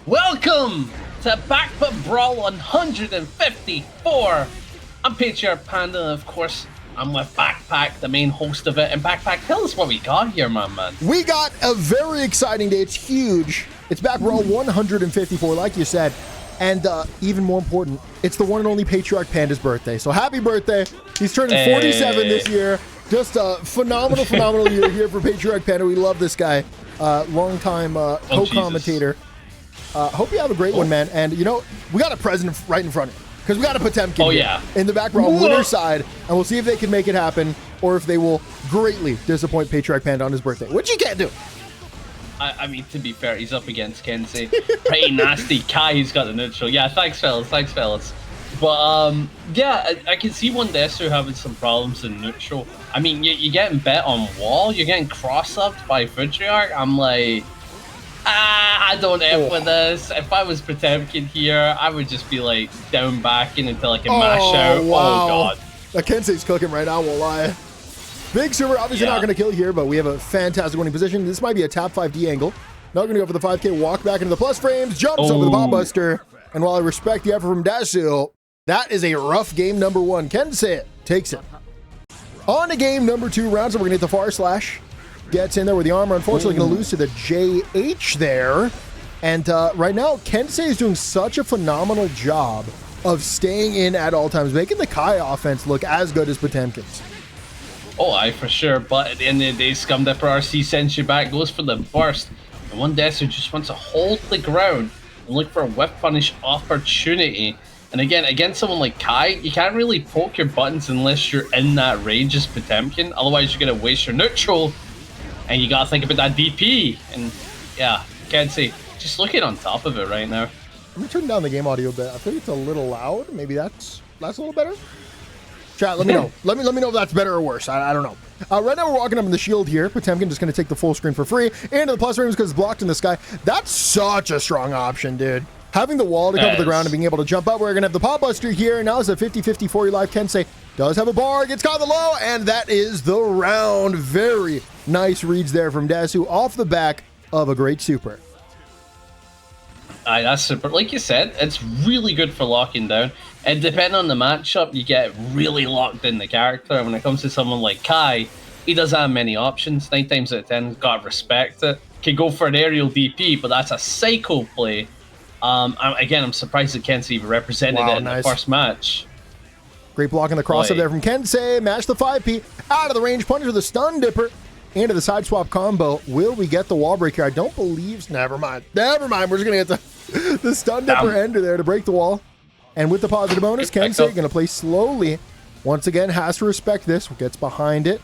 Welcome to baccpaBrawl 154. I'm Patriarch Panda, and of course, I'm with baccpack, the main host of it. And baccpack, tell us what we got here, my man. We got a very exciting day. It's huge. It's baccpaBrawl 154, like you said. And even more important, it's the one and only Patriarch Panda's birthday. So happy birthday. He's turning 47 this year. Just a phenomenal year here for Patriarch Panda. We love this guy. Longtime co-commentator. Hope you have a great one, man. And, you know, we got a present right in front of you. Because we got a Potemkin in the baccpaBrawl winner side. And we'll see if they can make it happen or if they will greatly disappoint Patriarch Panda on his birthday, which you can't do. I mean, to be fair, he's up against Kensei. Pretty nasty. Kai, he's got the neutral. Yeah, thanks, fellas. But, yeah, I can see one Desu having some problems in neutral. I mean, you're getting bet on wall. You're getting cross-upped by Patriarch. I'm like, I don't F with this. If I was Potemkin here, I would just be, like, down backing until I can mash out. Wow. Oh, God. Kensei's cooking right now, won't lie. Big super, obviously not going to kill here, but we have a fantastic winning position. This might be a tap 5D angle. Not going to go for the 5K, walk back into the plus frames, jumps over the bomb buster. And while I respect the effort from Desu, that is a rough game number one. Kensei takes it. On to game number two, rounds, we're going to hit the far slash. Gets in there with the armor, unfortunately going to lose to the JH there. And right now, Kensei is doing such a phenomenal job of staying in at all times, making the Kai offense look as good as Potemkin's. Oh, aye, for sure. But at the end of the day, Scum Dipper RC sends you back, goes for the burst. And one Desu just wants to hold the ground and look for a whiff punish opportunity. And again, against someone like Kai, you can't really poke your buttons unless you're in that range as Potemkin. Otherwise, you're going to waste your neutral. And you got to think about that DP. And yeah, Kensei just looking on top of it right now. Let me turn down the game audio a bit. I think it's a little loud. Maybe that's a little better. Chat, let me know. Let me know if that's better or worse. I don't know. Right now we're walking up in the shield here. Potemkin just going to take the full screen for free. Into the plus frames because it's blocked in the sky. That's such a strong option, dude. Having the wall to cover the ground and being able to jump up. We're going to have the pop buster here. Now it's a 50-50 for your life. Kensei does have a bar. Gets caught the low. And that is the round. Very nice reads there from Desu off the back of a great super. Aye, that's super. Like you said, it's really good for locking down. And depending on the matchup, you get really locked in the character. And when it comes to someone like Kai, he doesn't have many options. 9 times out of 10, gotta respect it. Can go for an aerial DP, but that's a psycho play. Again, I'm surprised that Kensei even represented it in the first match. Great block in the crossover there from Kensei. Match the 5P out of the range. Punch with the stun dipper into the side swap combo. Will we get the wall break here? I don't believe. Never mind. We're just going to get the stun dipper ender there to break the wall. And with the positive bonus, Kensei going to play slowly. Once again, has to respect this. Gets behind it.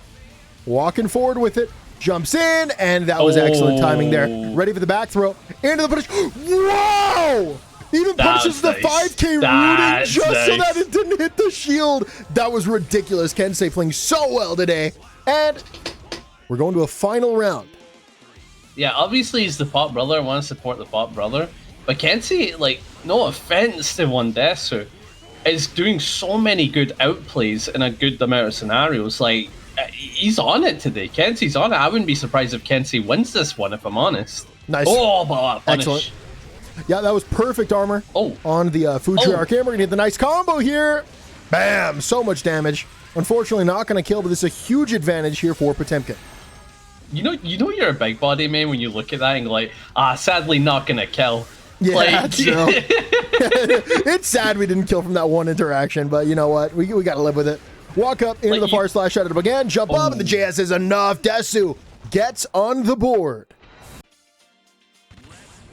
Walking forward with it. Jumps in. And that was excellent timing there. Ready for the back throw. Into the punish. Whoa! Even pushes the 5K rooting just so that it didn't hit the shield. That was ridiculous. Kensei playing so well today. And we're going to a final round. Yeah, obviously he's the pop brother. I want to support the pop brother. But Kensei, like, no offense to one Desu, is doing so many good outplays in a good amount of scenarios. Like, he's on it today. Kensei's on it. I wouldn't be surprised if Kensei wins this one, if I'm honest. Nice. Oh, but punish. Excellent. Yeah, that was perfect armor on the Patriarch. We're going to get the nice combo here. Bam! So much damage. Unfortunately, not going to kill, but this is a huge advantage here for Potemkin. You know you're a big body, man, when you look at that and go like, sadly not going to kill. Yeah, like, that's true. It's sad we didn't kill from that one interaction, but you know what? We got to live with it. Walk up into the far slash, shut it up again, jump up, and the JS is enough. Desu gets on the board.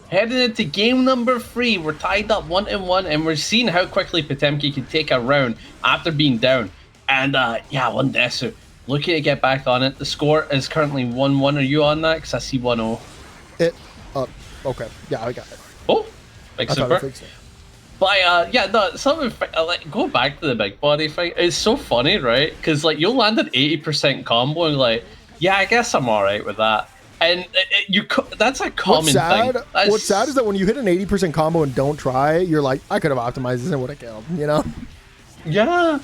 Heading into game number 3, we're tied up 1-1, and we're seeing how quickly Potemkin can take a round after being down. And yeah, one Desu looking to get back on it. The score is currently 1-1. Are you on that? Because I see 1-0. Okay. Yeah, I got it. Oh, big super. But yeah, no, something like go back to the big body fight. It's so funny, right? Because like you'll land an 80% combo and like, yeah, I guess I'm all right with that. And that's a common thing. What's sad is that when you hit an 80% combo and don't try, you're like, I could have optimized this and would have killed, you know? Yeah.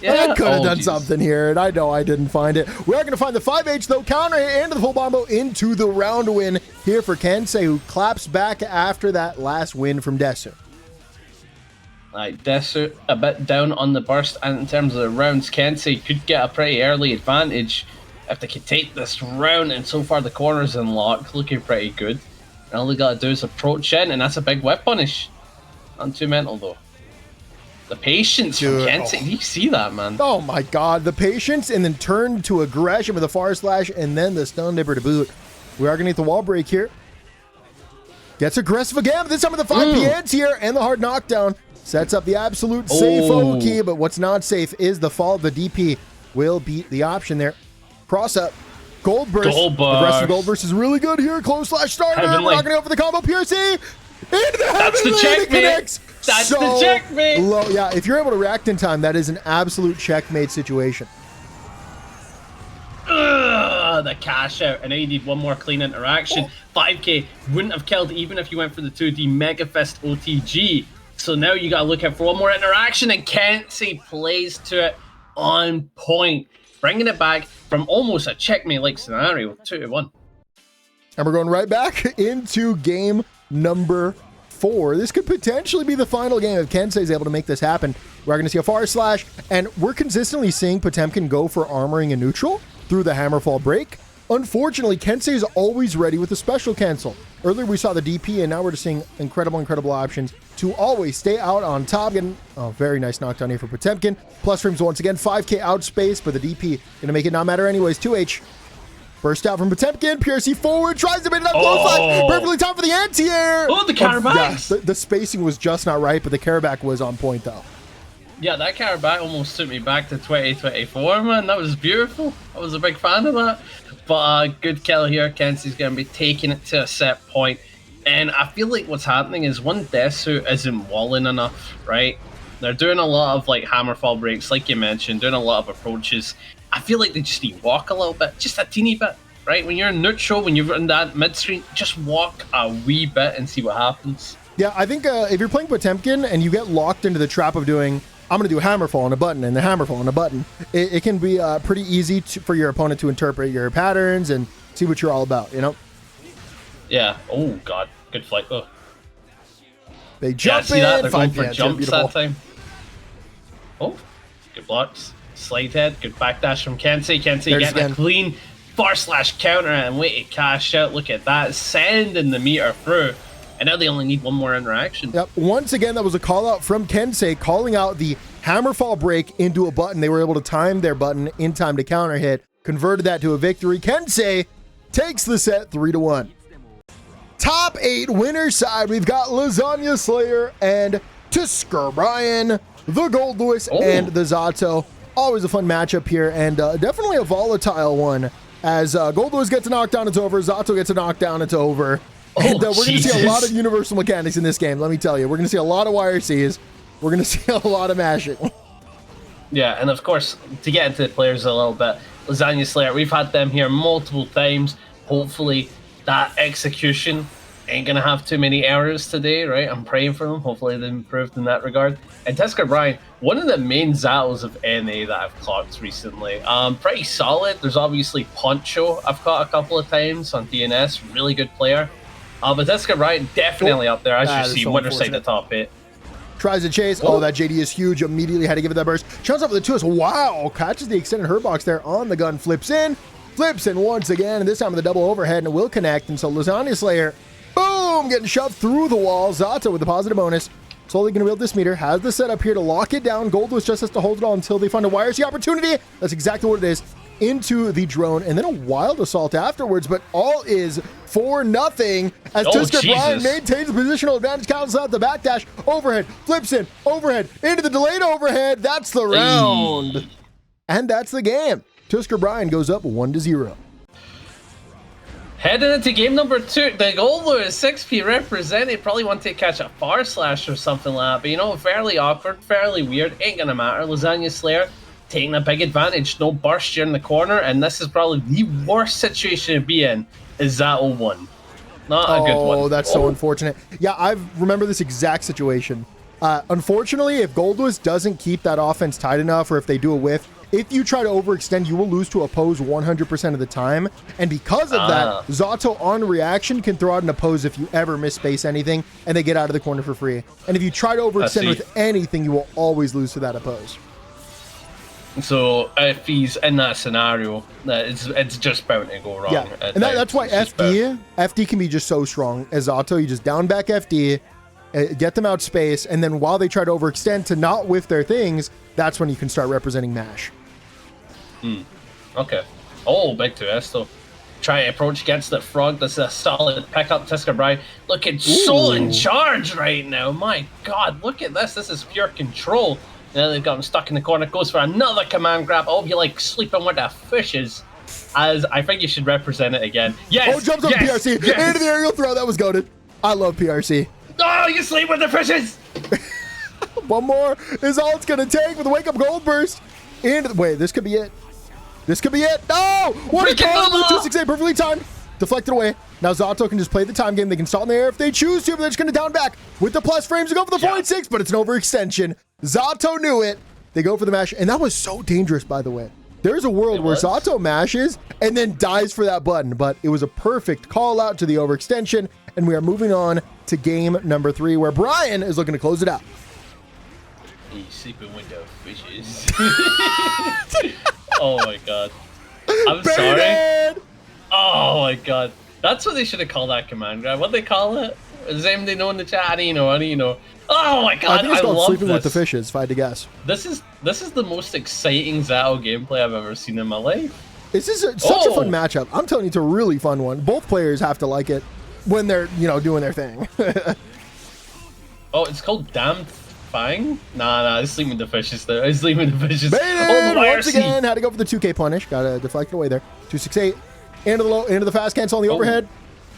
Yeah. I could have done geez. something here, and I know I didn't find it. We are going to find the 5H, though, counter into the full combo into the round win here for Kensei, who claps back after that last win from Desu. Desu a bit down on the burst, and in terms of the rounds, Kensei could get a pretty early advantage if they could take this round, and so far the corner's in lock, looking pretty good. And all they gotta do is approach in, and that's a big whip punish. Not too mental though. The patience from Kensei, do you see that, man? Oh my god, the patience, and then turn to aggression with a far slash, and then the stun dipper to boot. We are gonna get the wall break here. Gets aggressive again, but this time with the 5 PNs here, and the hard knockdown. Sets up the absolute safe key, but what's not safe is the fall. The DP will beat the option there. Cross up. Gold burst. The rest of Gold burst is really good here. Close slash starter. We're not going to go for the combo. PRC. That's the checkmate. That's the checkmate. Low. Yeah, if you're able to react in time, that is an absolute checkmate situation. The cash out, and now you need one more clean interaction. 5k wouldn't have killed even if you went for the 2D Mega Fist OTG. So now you gotta look out for one more interaction, and Kensei plays to it on point, bringing it back from almost a checkmate-like scenario, 2-1. And we're going right back into game number 4. This could potentially be the final game if Kensei is able to make this happen. We're going to see a far slash, and we're consistently seeing Potemkin go for armoring a neutral through the hammerfall break. Unfortunately, Kensei is always ready with the special cancel. Earlier we saw the DP, and now we're just seeing incredible options to always stay out on top. And very nice knockdown here for Potemkin. Plus frames once again, 5k outspace, but the DP gonna make it not matter anyways. 2H. Burst out from Potemkin, PRC forward, tries to make it up close line. Perfectly timed for the anti-air. Oh, the counterback. Yeah, the spacing was just not right, but the counterback was on point though. Yeah, that counterback almost took me back to 2024, man. That was beautiful. I was a big fan of that. But good kill here. Kensei's going to be taking it to a set point. And I feel like what's happening is one Desu isn't walling enough, right? They're doing a lot of like hammerfall breaks, like you mentioned, doing a lot of approaches. I feel like they just need to walk a little bit, just a teeny bit, right? When you're in neutral, when you're in that mid-screen, just walk a wee bit and see what happens. Yeah, I think if you're playing Potemkin and you get locked into the trap of doing, I'm going to do a hammerfall on a button and the hammerfall on a button, it can be pretty easy for your opponent to interpret your patterns and see what you're all about, you know? Yeah. Oh, God. Good flight, though. They jump see that? in. They're going for Yeah, jumps that time. Oh, good blocks. Slide head. Good backdash from Kensei. Kensei getting a clean far slash counter and wait to cash out. Look at that. Sending the meter through. And now they only need one more interaction. Yep. Once again, that was a call out from Kensei, calling out the hammerfall break into a button. They were able to time their button in time to counter hit, converted that to a victory. Kensei takes the set 3-1. Top 8 winner side, we've got Lasagna Slayer and TskrBrian, the Goldlewis and the ZATO. Always a fun matchup here, and definitely a volatile one. As Goldlewis gets a knockdown, it's over. ZATO gets a knockdown, it's over. And we're going to see a lot of universal mechanics in this game, let me tell you. We're going to see a lot of YRCs. We're going to see a lot of mashing. Yeah, and of course, to get into the players a little bit, Lasagna Slayer, we've had them here multiple times. Hopefully, that execution ain't going to have too many errors today, right? I'm praying for them. Hopefully, they've improved in that regard. And TskrBrian, one of the main ZATOs of NA that I've clocked recently. Pretty solid. There's obviously Poncho I've caught a couple of times on DNS. Really good player. But TskrBrian definitely up there, as you see, winner side the top 8. Tries to chase. Oh, that JD is huge. Immediately had to give it that burst. Shows up with the 2S. Wow. Catches the extended hurt box there on the gun. Flips in once again. And this time with the double overhead, and it will connect. And so Lasagna Slayer, boom, getting shoved through the wall. ZATO with a positive bonus. Slowly going to build this meter. Has the setup here to lock it down. Goldlewis just has to hold it on until they find a YRC opportunity. That's exactly what it is. Into the drone, and then a wild assault afterwards, but all is for nothing as TskrBrian maintains a positional advantage, counters out the backdash, overhead, flips in, overhead, into the delayed overhead. That's the round. And that's the game. TskrBrian goes up 1-0. Heading into game number 2, the Goldlewis 6P represented. Probably want to catch a far slash or something like that, but you know, fairly awkward, fairly weird. Ain't gonna matter. Lasagna Slayer taking a big advantage, no burst here in the corner, and this is probably the worst situation to be in, is ZATO 1. Not a good one. Oh, that's so unfortunate. Yeah, I remember this exact situation. Unfortunately, if Goldlewis doesn't keep that offense tight enough, or if they do a whiff, if you try to overextend, you will lose to oppose 100% of the time. And because of that, ZATO on reaction can throw out an oppose if you ever misspace anything, and they get out of the corner for free. And if you try to overextend with anything, you will always lose to that oppose. So if he's in that scenario, it's just bound to go wrong. Yeah, and that's why FD can be just so strong. As ZATO, you just down back FD, get them out space, and then while they try to overextend to not whiff their things, that's when you can start representing MASH. Okay. Oh, big 2S though. Try approach, gets the frog. That's a solid pickup. TskrBrian looking so in charge right now. My God, look at this. This is pure control. Now they've got him stuck in the corner. Goes for another command grab. Oh, you like sleeping with the fishes. As I think you should represent it again. Yes. Oh, jumps on PRC. Yes. Into the aerial throw. That was goated. I love PRC. Oh, you sleep with the fishes. One more is all it's going to take with a wake up gold burst. And wait, this could be it. This could be it. No! What a call! 268 perfectly timed. Deflected away. Now ZATO can just play the time game. They can stall in the air if they choose to, but they're just going to down back with the plus frames to go for the 4.6, but it's an overextension. ZATO knew it. They go for the mash, and that was so dangerous, by the way. There's a world where ZATO mashes and then dies for that button, but it was a perfect call out to the overextension, and we are moving on to game number 3, where Brian is looking to close it out. You sleeping with the fishes. Oh my God. I'm sorry. Oh my God. That's what they should have called that command grab. What they call it? Does anybody know in the chat? I don't know. Oh my God. I think it's called sleeping with the fishes, if I had to guess. This is the most exciting ZATO gameplay I've ever seen in my life. This is such a fun matchup. I'm telling you, it's a really fun one. Both players have to like it when they're, doing their thing. Oh, it's called Damned Fang? Nah, he's sleeping with the fishes there. He's sleeping with the fishes. Baited once again. Had to go for the 2K punish. Got to deflect it away there. 268. Into the low, into the fast cancel on the overhead.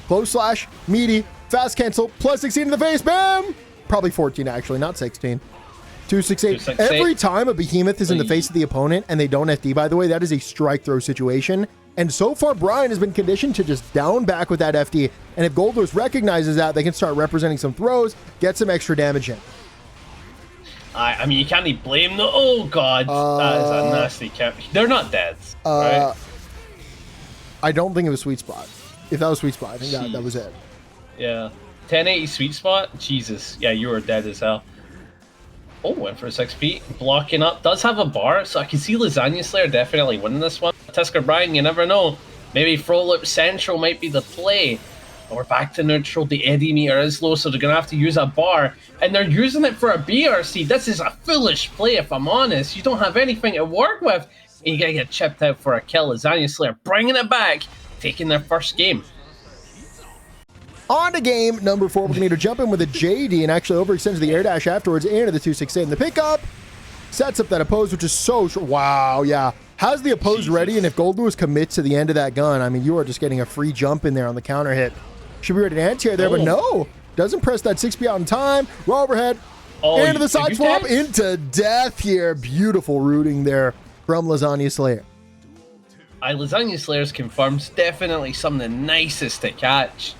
Close slash, meaty, fast cancel, plus 16 in the face. Bam! Probably 14 actually, not 16. 268. Every time a behemoth is in the face of the opponent and they don't FD, by the way, that is a strike throw situation. And so far, Brian has been conditioned to just down back with that FD. And if Goldlewis recognizes that, they can start representing some throws, get some extra damage in. I mean, you can't blame them. Oh, God. That is a nasty cap. They're not dead, right? I don't think it was sweet spot. If that was sweet spot, I think that was it. Yeah. 1080 sweet spot? Jesus. Yeah, you were dead as hell. Oh, went for a 6p. Blocking up. Does have a bar, so I can see Lasagna Slayer definitely winning this one. TskrBrian, you never know. Maybe Throw Loop Central might be the play. We're back to neutral. The eddy meter is low, so they're going to have to use a bar. And they're using it for a BRC. This is a foolish play, if I'm honest. You don't have anything to work with. And you got to get chipped out for a kill. Lasagna Slayer bringing it back, taking their first game. On to game number 4. We're going to need to jump in with a JD and actually overextend the air dash afterwards into the 268. And the pickup sets up that oppose, which is so... Wow, yeah. Has the oppose ready, and if Goldlewis commits to the end of that gun, I mean, you are just getting a free jump in there on the counter hit. Should be ready to anti-air there, but no. Doesn't press that 6p out in time. Raw overhead. Into the side swap. Into death here. Beautiful rooting there from Lasagna Slayer. Lasagna Slayer's confirms definitely some of the nicest to catch.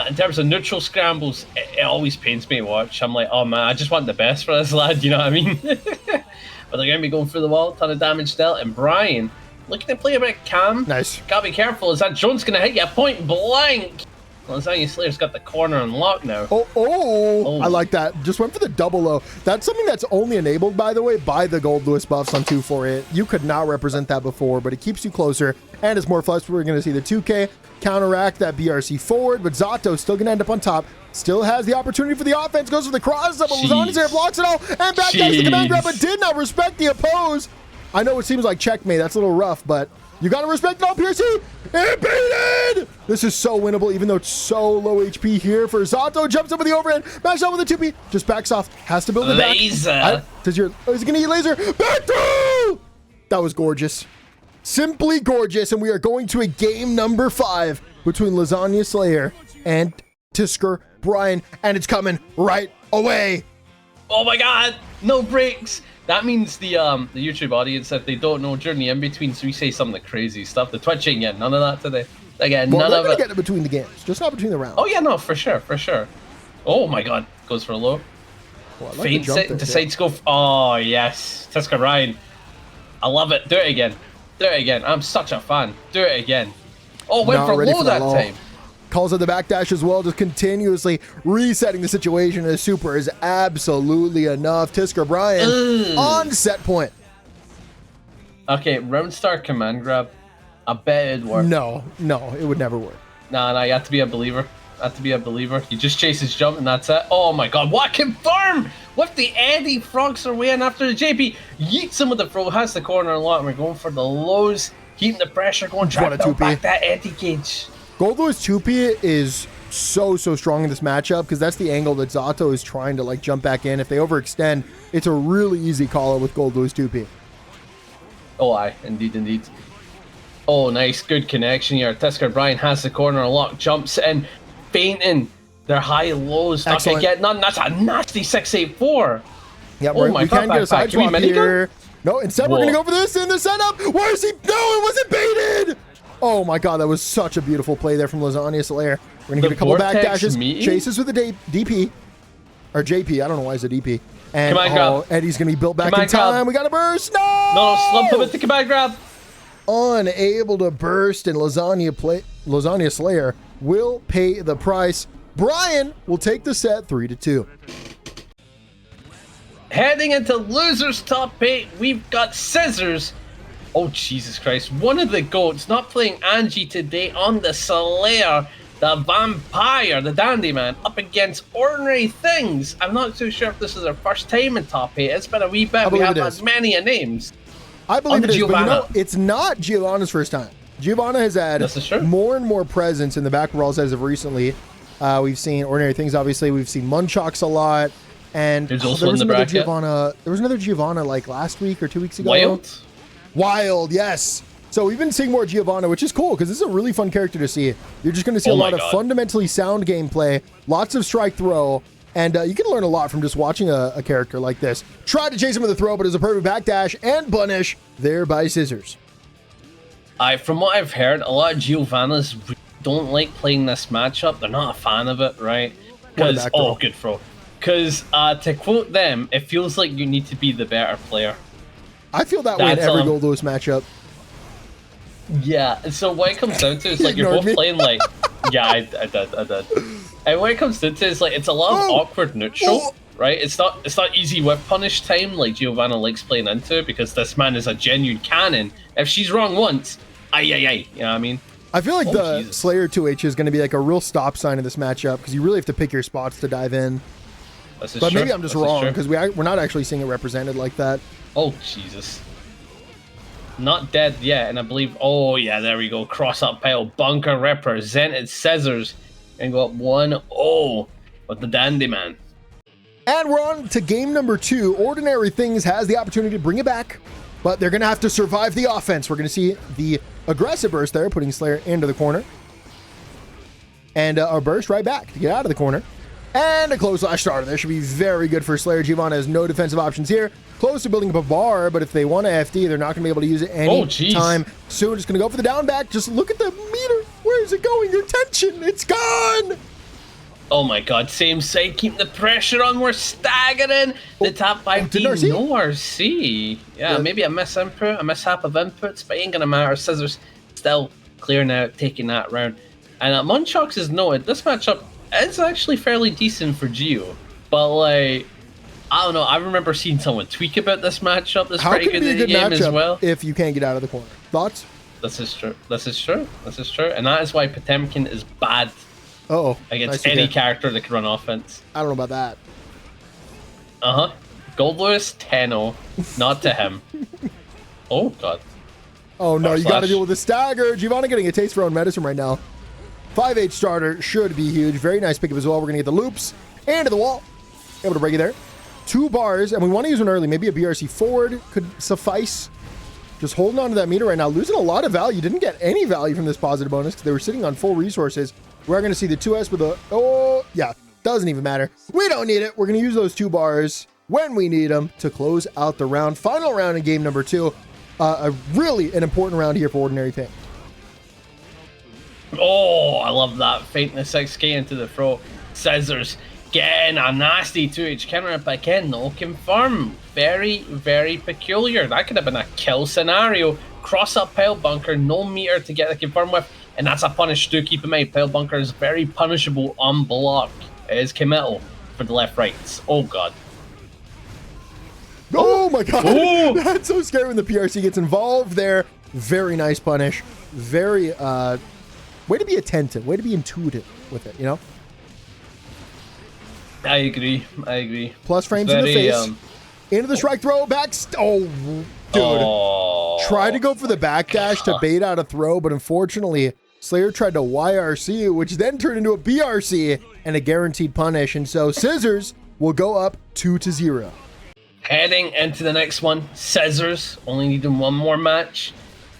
In terms of neutral scrambles, it always pains me to watch. I'm like, oh man, I just want the best for this lad, you know what I mean? But they're going to be going through the wall, ton of damage dealt, and Brian looking to play a bit calm. Nice. Gotta be careful, is that Jones going to hit you point blank? Lasagna Slayer's got the corner unlocked now. I like that. Just went for the double low. That's something that's only enabled, by the way, by the Goldlewis buffs on 248. You could not represent that before, but it keeps you closer, and it's more flexible. We're going to see the 2K counteract that BRC forward, but ZATO still going to end up on top. Still has the opportunity for the offense. Goes for the cross up, but Lasagna Slayer blocks it all, and back down the command grab, but did not respect the oppose. I know it seems like checkmate. That's a little rough, but you got to respect it all, PRC. And baited! This is so winnable, even though it's so low HP here for ZATO. Jumps up with the overhead. Mash out with the 2P. Just backs off. Has to build it back. Laser. Is it going to eat laser? Back through! That was gorgeous. Simply gorgeous. And we are going to a game number 5 between Lasagna Slayer and TskrBrian. And it's coming right away. Oh my God. No breaks. That means the YouTube audience, if they don't know, during the in-betweens, we say some of the crazy stuff. The Twitch ain't getting none of that today. Again, none of it. Get it between the games, just not between the rounds. Oh yeah, no, for sure, for sure. Oh my God, goes for a low. Oh, I like the Feigns jump it, there, decides to go. Oh, yes. TskrBrian. I love it. Do it again. Do it again. I'm such a fan. Do it again. Oh, went for low that time. Calls out the backdash as well, just continuously resetting the situation. His super is absolutely enough. TskrBrian on set point. Okay, round star command grab. I bet it'd work. No, it would never work. Nah, you have to be a believer. You just chase his jump and that's it. Oh my god, what confirm? With the Eddie, frogs are way in after the JP. Yeets him with the throw, has the corner unlocked. We're going for the lows, keeping the pressure going, trying to build back that Eddie cage. Goldlewis 2P is so strong in this matchup because that's the angle that ZATO is trying to like jump back in. If they overextend, it's a really easy call out with Goldlewis 2P. Oh, aye, indeed. Oh, nice, good connection here. TskrBrian has the corner unlocked, jumps in, fainting. Their high lows, not gonna get none. That's a nasty 684. Yeah, oh my god, we can't get a side swap here. No, instead we're gonna go for this in the setup. Where is he? No, it wasn't baited. Oh my god, that was such a beautiful play there from Lasagna Slayer. We're gonna get a couple back dashes, chases with the DP or JP. I don't know why it's a DP. And Eddie's gonna be built back in time. We got a burst. No, slump him with the command grab. Unable to burst, and Lasagna Slayer will pay the price. Brian will take the set 3-2. Heading into losers top 8, we've got Scissors. Oh, Jesus Christ. One of the GOATs not playing Angie today on the Slayer, the Vampire, the Dandy Man, up against Ordinary Things. I'm not too sure if this is our first time in top 8. It's been a wee bit. We have as many names. I believe it is, but you know, it's not Giovanna's first time. Giovanna has had more and more presence in the baccpaBrawls as of recently. We've seen Ordinary Things, obviously. We've seen Munchox a lot. And there was another Giovanna like last week or 2 weeks ago. Wild, yes. So we've been seeing more Giovanna, which is cool because this is a really fun character to see. You're just going to see a lot of fundamentally sound gameplay, lots of strike throw, and you can learn a lot from just watching a character like this. Tried to chase him with a throw, but it was a perfect backdash and punish there by Scissors. From what I've heard, a lot of Giovannas don't like playing this matchup. They're not a fan of it, right? Because good throw. Because to quote them, it feels like you need to be the better player. I feel that way in every Goldlewis matchup. Yeah, so what it comes down to is like you're both playing like I did. And what it comes down to is like it's a lot of awkward neutral, right? It's not easy whip punish time like Giovanna likes playing into because this man is a genuine cannon. If she's wrong once, you know what I mean? I feel like the Slayer 2H is going to be like a real stop sign in this matchup because you really have to pick your spots to dive in. But maybe I'm just wrong because we're not actually seeing it represented like that. Oh, Jesus. Not dead yet, and I believe... Oh, yeah, there we go. Cross up pile. Bunker represented Scissors. And go up 1-0 with the Dandy Man. And we're on to game number 2. Ordinary Things has the opportunity to bring it back, but they're going to have to survive the offense. We're going to see the aggressive burst there, putting Slayer into the corner. And a burst right back to get out of the corner. And a close slash starter. That should be very good for Slayer. Giovanna has no defensive options here. Close to building up a bar, but if they want to FD, they're not going to be able to use it any time soon. Just going to go for the down back. Just look at the meter. Where is it going? Your tension. It's gone. Oh my god. Same side. Keep the pressure on. We're staggering. The top 5D. No RC. Yeah, maybe a mishap of inputs, but ain't going to matter. Scissors still clearing out, taking that round. And Munchox is noted. This matchup is actually fairly decent for Gio, but like I don't know. I remember seeing someone tweak about this matchup. That's pretty good in the game as well. If you can't get out of the corner, thoughts? This is true. And that is why Potemkin is bad. Against any character that can run offense. I don't know about that. Goldlewis 10-0, not to him. Oh god. Oh no, you got to deal with the stagger. Giovanna getting a taste for her own medicine right now. 5-8 starter should be huge. Very nice pickup as well. We're going to get the loops and to the wall. Able to break it there. 2 bars, and we want to use one early. Maybe a BRC forward could suffice. Just holding on to that meter right now. Losing a lot of value. Didn't get any value from this positive bonus because they were sitting on full resources. We're going to see the 2S with a... doesn't even matter. We don't need it. We're going to use those 2 bars when we need them to close out the round. Final round in game number 2. Really an important round here for Ordinary Things. Oh, I love that. Fainting the 6K into the throw. Scissors Getting a nasty 2H counter up again, though. Confirm. Very, very peculiar. That could have been a kill scenario. Cross up Pale Bunker, no meter to get the confirm with, and that's a punish too. Keep in mind, Pale Bunker is very punishable on block. It is committal for the left rights. Oh god. Oh my god. Oh. That's so scary when the PRC gets involved there. Very nice punish. Very way to be attentive, way to be intuitive with it, you know? I agree. I agree. Plus frames in the face. Into the strike throw, back. Oh, dude. Oh. Tried to go for the backdash to bait out a throw, but unfortunately, Slayer tried to YRC, which then turned into a BRC and a guaranteed punish. And so Scissors will go up 2-0. Heading into the next one, Scissors only needing one more match.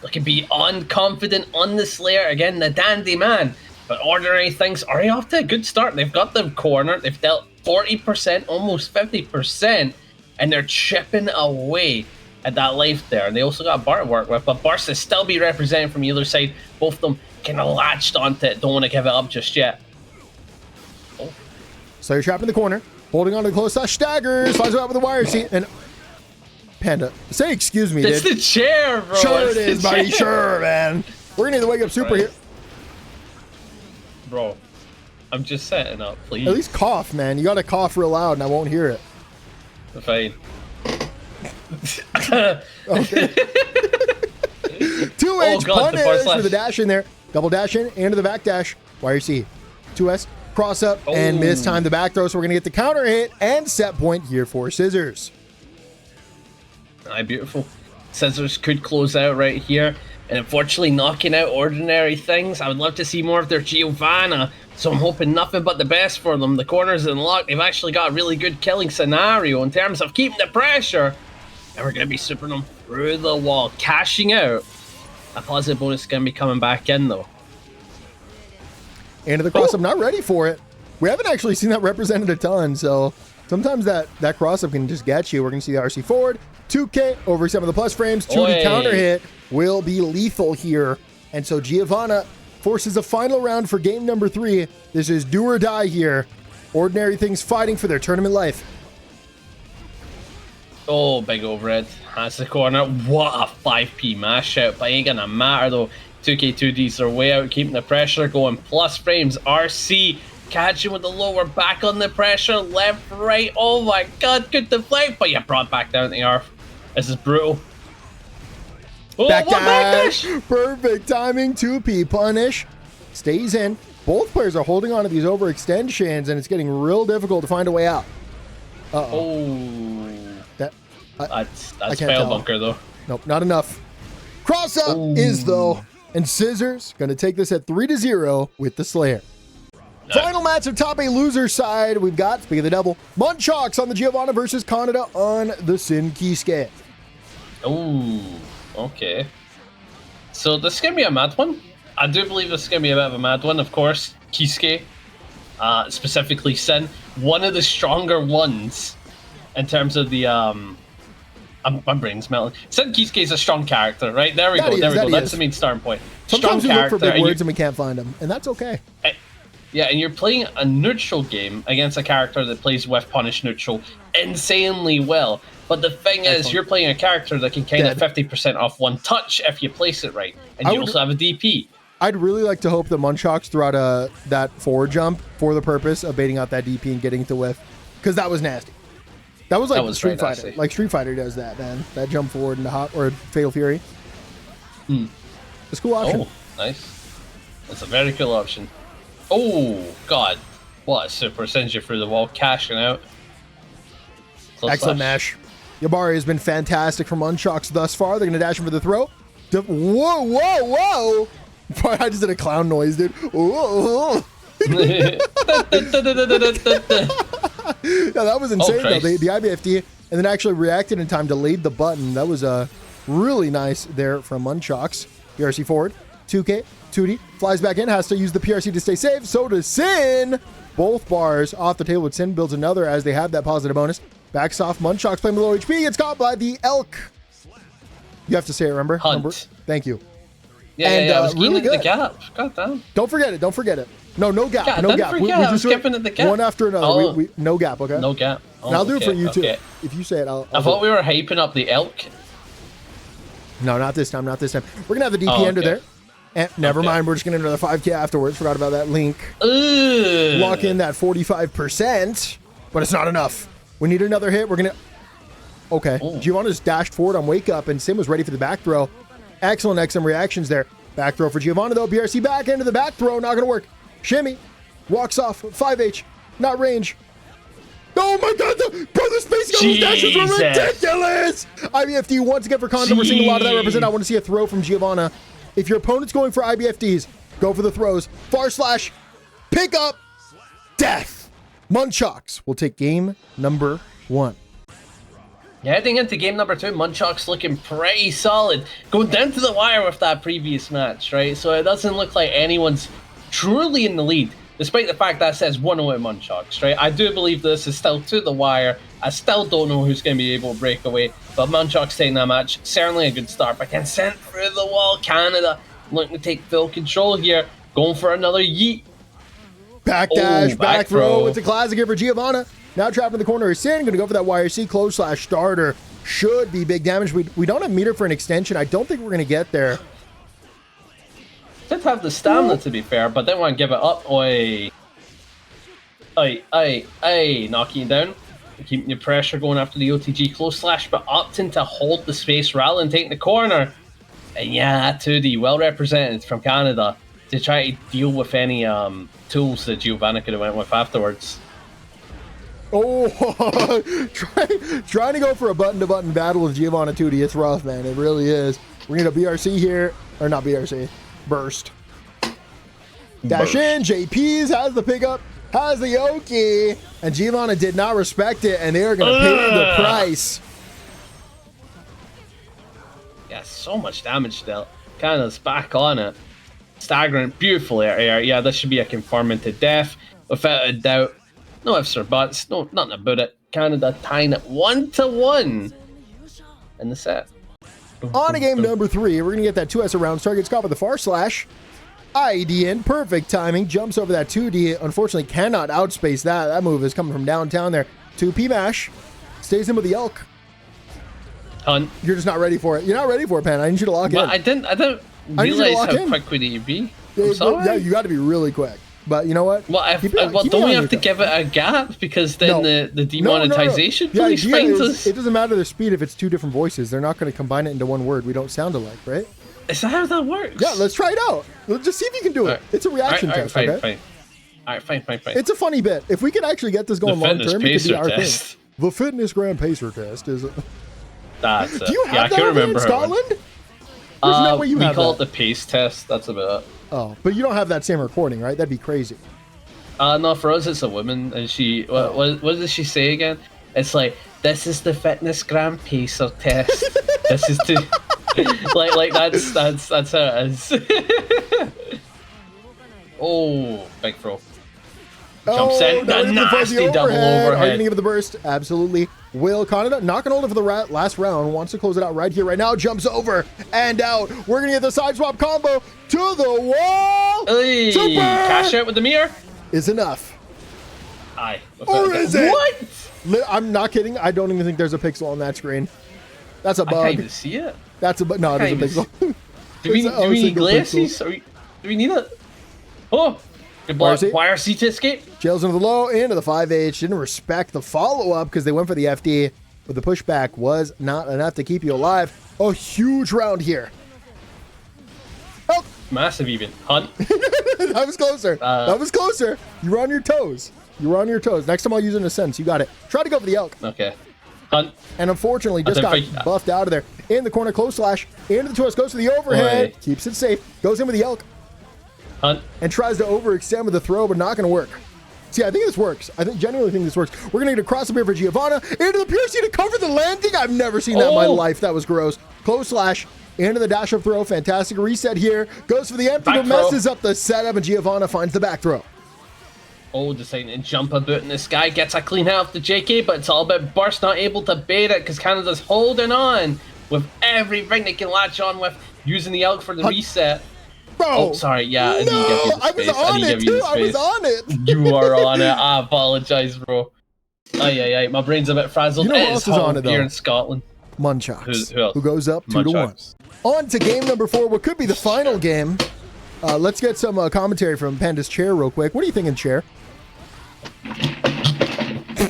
Looking beyond confident on the Slayer. Again, the dandy man. But ordinary things are off to a good start. They've got the corner. They've dealt 40%, almost 50%. And they're chipping away at that life there. And they also got Bart to work with. But Barca still be represented from the other side. Both of them kind of latched onto it. Don't want to give it up just yet. Oh. Slayer trap in the corner. Holding on to the close slash staggers. Flies out with the wire seat. And Panda, say excuse me, It's dude. the chair, bro. Sure it's it is, buddy. chair. Sure, man. We're going to need the wake up super here. Bro, I'm just setting up, please. At least cough, man. You got to cough real loud and I won't hear it. Fine. Okay. 2H punish for the dash in there. Double dash in, into the back dash. YRC. 2S, cross up, and miss time the back throw. So we're going to get the counter hit and set point here for Scissors. Aye, beautiful. Scissors could close out right here. And unfortunately, knocking out ordinary things. I would love to see more of their Giovanna. So I'm hoping nothing but the best for them. The corner's in lock. They've actually got a really good killing scenario in terms of keeping the pressure. And we're going to be supering them through the wall. Cashing out. A positive bonus is going to be coming back in, though. Into the cross up, not ready for it. We haven't actually seen that represented a ton, so sometimes that cross up can just get you. We're going to see the RC forward. 2K over some of the plus frames. 2D counter hit will be lethal here. And so Giovanna forces a final round for game number 3. This is do or die here. Ordinary things fighting for their tournament life. Oh, big overhead. Has the corner. What a 5p mash out, but ain't gonna matter though. 2K2Ds are way out, keeping the pressure going. Plus frames. RC catching with the lower, back on the pressure. Left, right. Oh my god, good deflect, but you brought back down the earth. This is brutal. Oh, backdash. Perfect timing. 2P punish. Stays in. Both players are holding on to these overextensions, and it's getting real difficult to find a way out. Oh. That's fail bunker, though. Nope, not enough. Cross up is, though. And Scissors going to take this at 3-0 with the Slayer. Nice. Final match of top 8 loser side. We've got, speaking of the devil, Munchox on the Giovanna versus Kaneda on the Sin Kiske. Oh, okay. So this is going to be a mad one. I do believe this is going to be a bit of a mad one. Of course, Kiske, specifically Sin, one of the stronger ones in terms of the... my brain's melting. Sin Kiske is a strong character, right? There we go. That's the main starting point. Sometimes we look for big words and we can't find them, and that's okay. Yeah, and you're playing a neutral game against a character that plays with punish neutral insanely well. But the thing is, you're playing a character that can kind of 50% off one touch if you place it right. And you also have a DP. I'd really like to hope that Munchox threw out that forward jump for the purpose of baiting out that DP and getting to whiff. Because that was nasty. That was like Street Fighter. Nasty. Like Street Fighter does that, man. That jump forward into Hot or Fatal Fury. It's a cool option. Oh, nice. That's a very cool option. Oh, God. What a super. Sends you through the wall, cashing out. Excellent mash. Yabari has been fantastic from Munchox thus far. They're going to dash him for the throw. Whoa, whoa, whoa. I just did a clown noise, dude. Whoa. Yeah, that was insane, though. The IBFD, and then actually reacted in time, delayed the button. That was really nice there from Munchox. PRC forward. 2K. 2D flies back in, has to use the PRC to stay safe. So does Sin. Both bars off the table with Sin builds another as they have that positive bonus. Backs off. Munchox playing with low HP. Gets caught by the elk. You have to say it, remember? Hunt. Thank you. Yeah, I was really good. The gap. God damn. Don't forget it. Don't forget it. No gap. Yeah, no gap. Forget, I was skipping at the gap. One after another. Oh. No gap, okay? No gap. Oh, and I'll do it for you, okay. too. If you say it, I'll I thought we were hyping up the elk. No, not this time. Not this time. We're going to have the DP ender there. And never mind. We're just going to enter the 5K afterwards. Forgot about that link. Ugh. Lock in that 45%, but it's not enough. We need another hit. We're going to... Okay. Ooh. Giovanna's dashed forward on wake up, and Sim was ready for the back throw. Excellent XM reactions there. Back throw for Giovanna, though. BRC back into the back throw. Not going to work. Shimmy. Walks off. 5H. Not range. Oh my god, the space goes dashes are ridiculous! IBFD once again for content. We're seeing a lot of that represent. I want to see a throw from Giovanna. If your opponent's going for IBFDs, go for the throws. Far slash. Pick up. Death. Munchox will take game number 1. Yeah, heading into game number 2, Munchox looking pretty solid. Going down to the wire with that previous match, right? So it doesn't look like anyone's truly in the lead, despite the fact that says 1-0 in Munchox, right? I do believe this is still to the wire. I still don't know who's going to be able to break away, but Munchox taking that match, certainly a good start. But then sent through the wall, Kaneda looking to take full control here, going for another yeet. Back dash, back throw. It's a classic here for Giovanna. Now trapped in the corner is Sin. Going to go for that YRC close slash starter. Should be big damage. We don't have meter for an extension. I don't think we're going to get there. Did have the stamina, to be fair, but didn't want to give it up. Oi. Knocking down. Keeping the pressure going after the OTG close slash, but opting to hold the space rather than taking the corner. And yeah, 2D, well represented from Kaneda to try to deal with any tools that Giovanna could have went with afterwards. Oh, trying to go for a button-to-button battle with Giovanna 2D. It's rough, man. It really is. We're going to BRC here. Or not BRC. Burst. Dash in. JP's has the pickup. Has the Yoki. And Giovanna did not respect it. And they are going to pay the price. Yeah, so much damage still. Kaneda's back on it. Staggering. Beautiful air. Yeah, this should be a confirming to death. Without a doubt. No ifs or buts, no, nothing about it. Kaneda tying it 1-1 in the set. On to game number 3, we're going to get that 2S around. Target's caught with the far slash. ID in, perfect timing. Jumps over that 2D. Unfortunately, cannot outspace that. That move is coming from downtown there. 2P mash. Stays in with the elk. Hunt. You're just not ready for it. You're not ready for it, Pan. I need you to lock in. I didn't realize how quick would you be. I'm sorry. Yeah, you got to be really quick. But you know what? Well, don't we have to give it a gap because then the demonetization police finds us? It doesn't matter the speed if it's 2 different voices. They're not going to combine it into one word. We don't sound alike, right? Is that how that works? Yeah, let's try it out. Let's just see if you can do it. It's a reaction test, fine, okay? Fine. It's a funny bit. If we can actually get this going long term, it could be our test. thing. The Fitness Grand Pacer test is. That's it. Do you have that over in Scotland? There's no way you we have call that. it the pace test. That's about it. Oh, but you don't have that same recording, right? That'd be crazy. No, for us it's a woman, and she what does she say again? It's like, this is the Fitness Grand Pacer test. This is to like that's how it is. Oh, big throw. Jumps in, the nasty double overhead. Are you gonna give it the burst? Absolutely. Will Kaneda knocking hold of the last round, wants to close it out right here, right now, jumps over and out. We're gonna get the side swap combo to the wall. Hey, Super! Cash out with the mirror. Is enough. Aye. Or is it? What? I'm not kidding. I don't even think there's a pixel on that screen. That's a bug. I can't even see it. That's a bug. No, there's a pixel. Do we need glasses? Do we need it? Oh, good block. YRC to escape. Jails into the low, into the 5H. Didn't respect the follow-up because they went for the FD, but the pushback was not enough to keep you alive. A huge round here. Oh. Massive even. Hunt. That was closer. That was closer. You were on your toes. You were on your toes. Next time I'll use it in a sense. You got it. Try to go for the elk. Okay. Hunt. And unfortunately, just got buffed out of there. In the corner, close slash. Into the 2S, goes to the overhead. Boy. Keeps it safe. Goes in with the elk. Hunt. And tries to overextend with the throw, but not going to work. See, I think this works. I genuinely think this works. We're going to get a cross up here for Giovanna. Into the PRC to cover the landing. I've never seen that in my life. That was gross. Close slash. Into the dash up throw. Fantastic reset here. Goes for the empty, but messes up the setup, and Giovanna finds the back throw. Oh, deciding to jump a bit, and this guy gets a clean half to JK, but it's all about burst, not able to bait it because Kaneda's holding on with everything they can latch on with, using the elk for the reset. Bro! Oh, sorry. Yeah, I didn't give you the space. I was on it, too. I was on it. You are on it. I apologize, bro. Aye. My brain's a bit frazzled. You know who else is on it, though? Here in Scotland. Munchox, who else? who goes up 2-1. On to game number 4, what could be the final game. Let's get some commentary from Panda's chair real quick. What are you thinking, chair?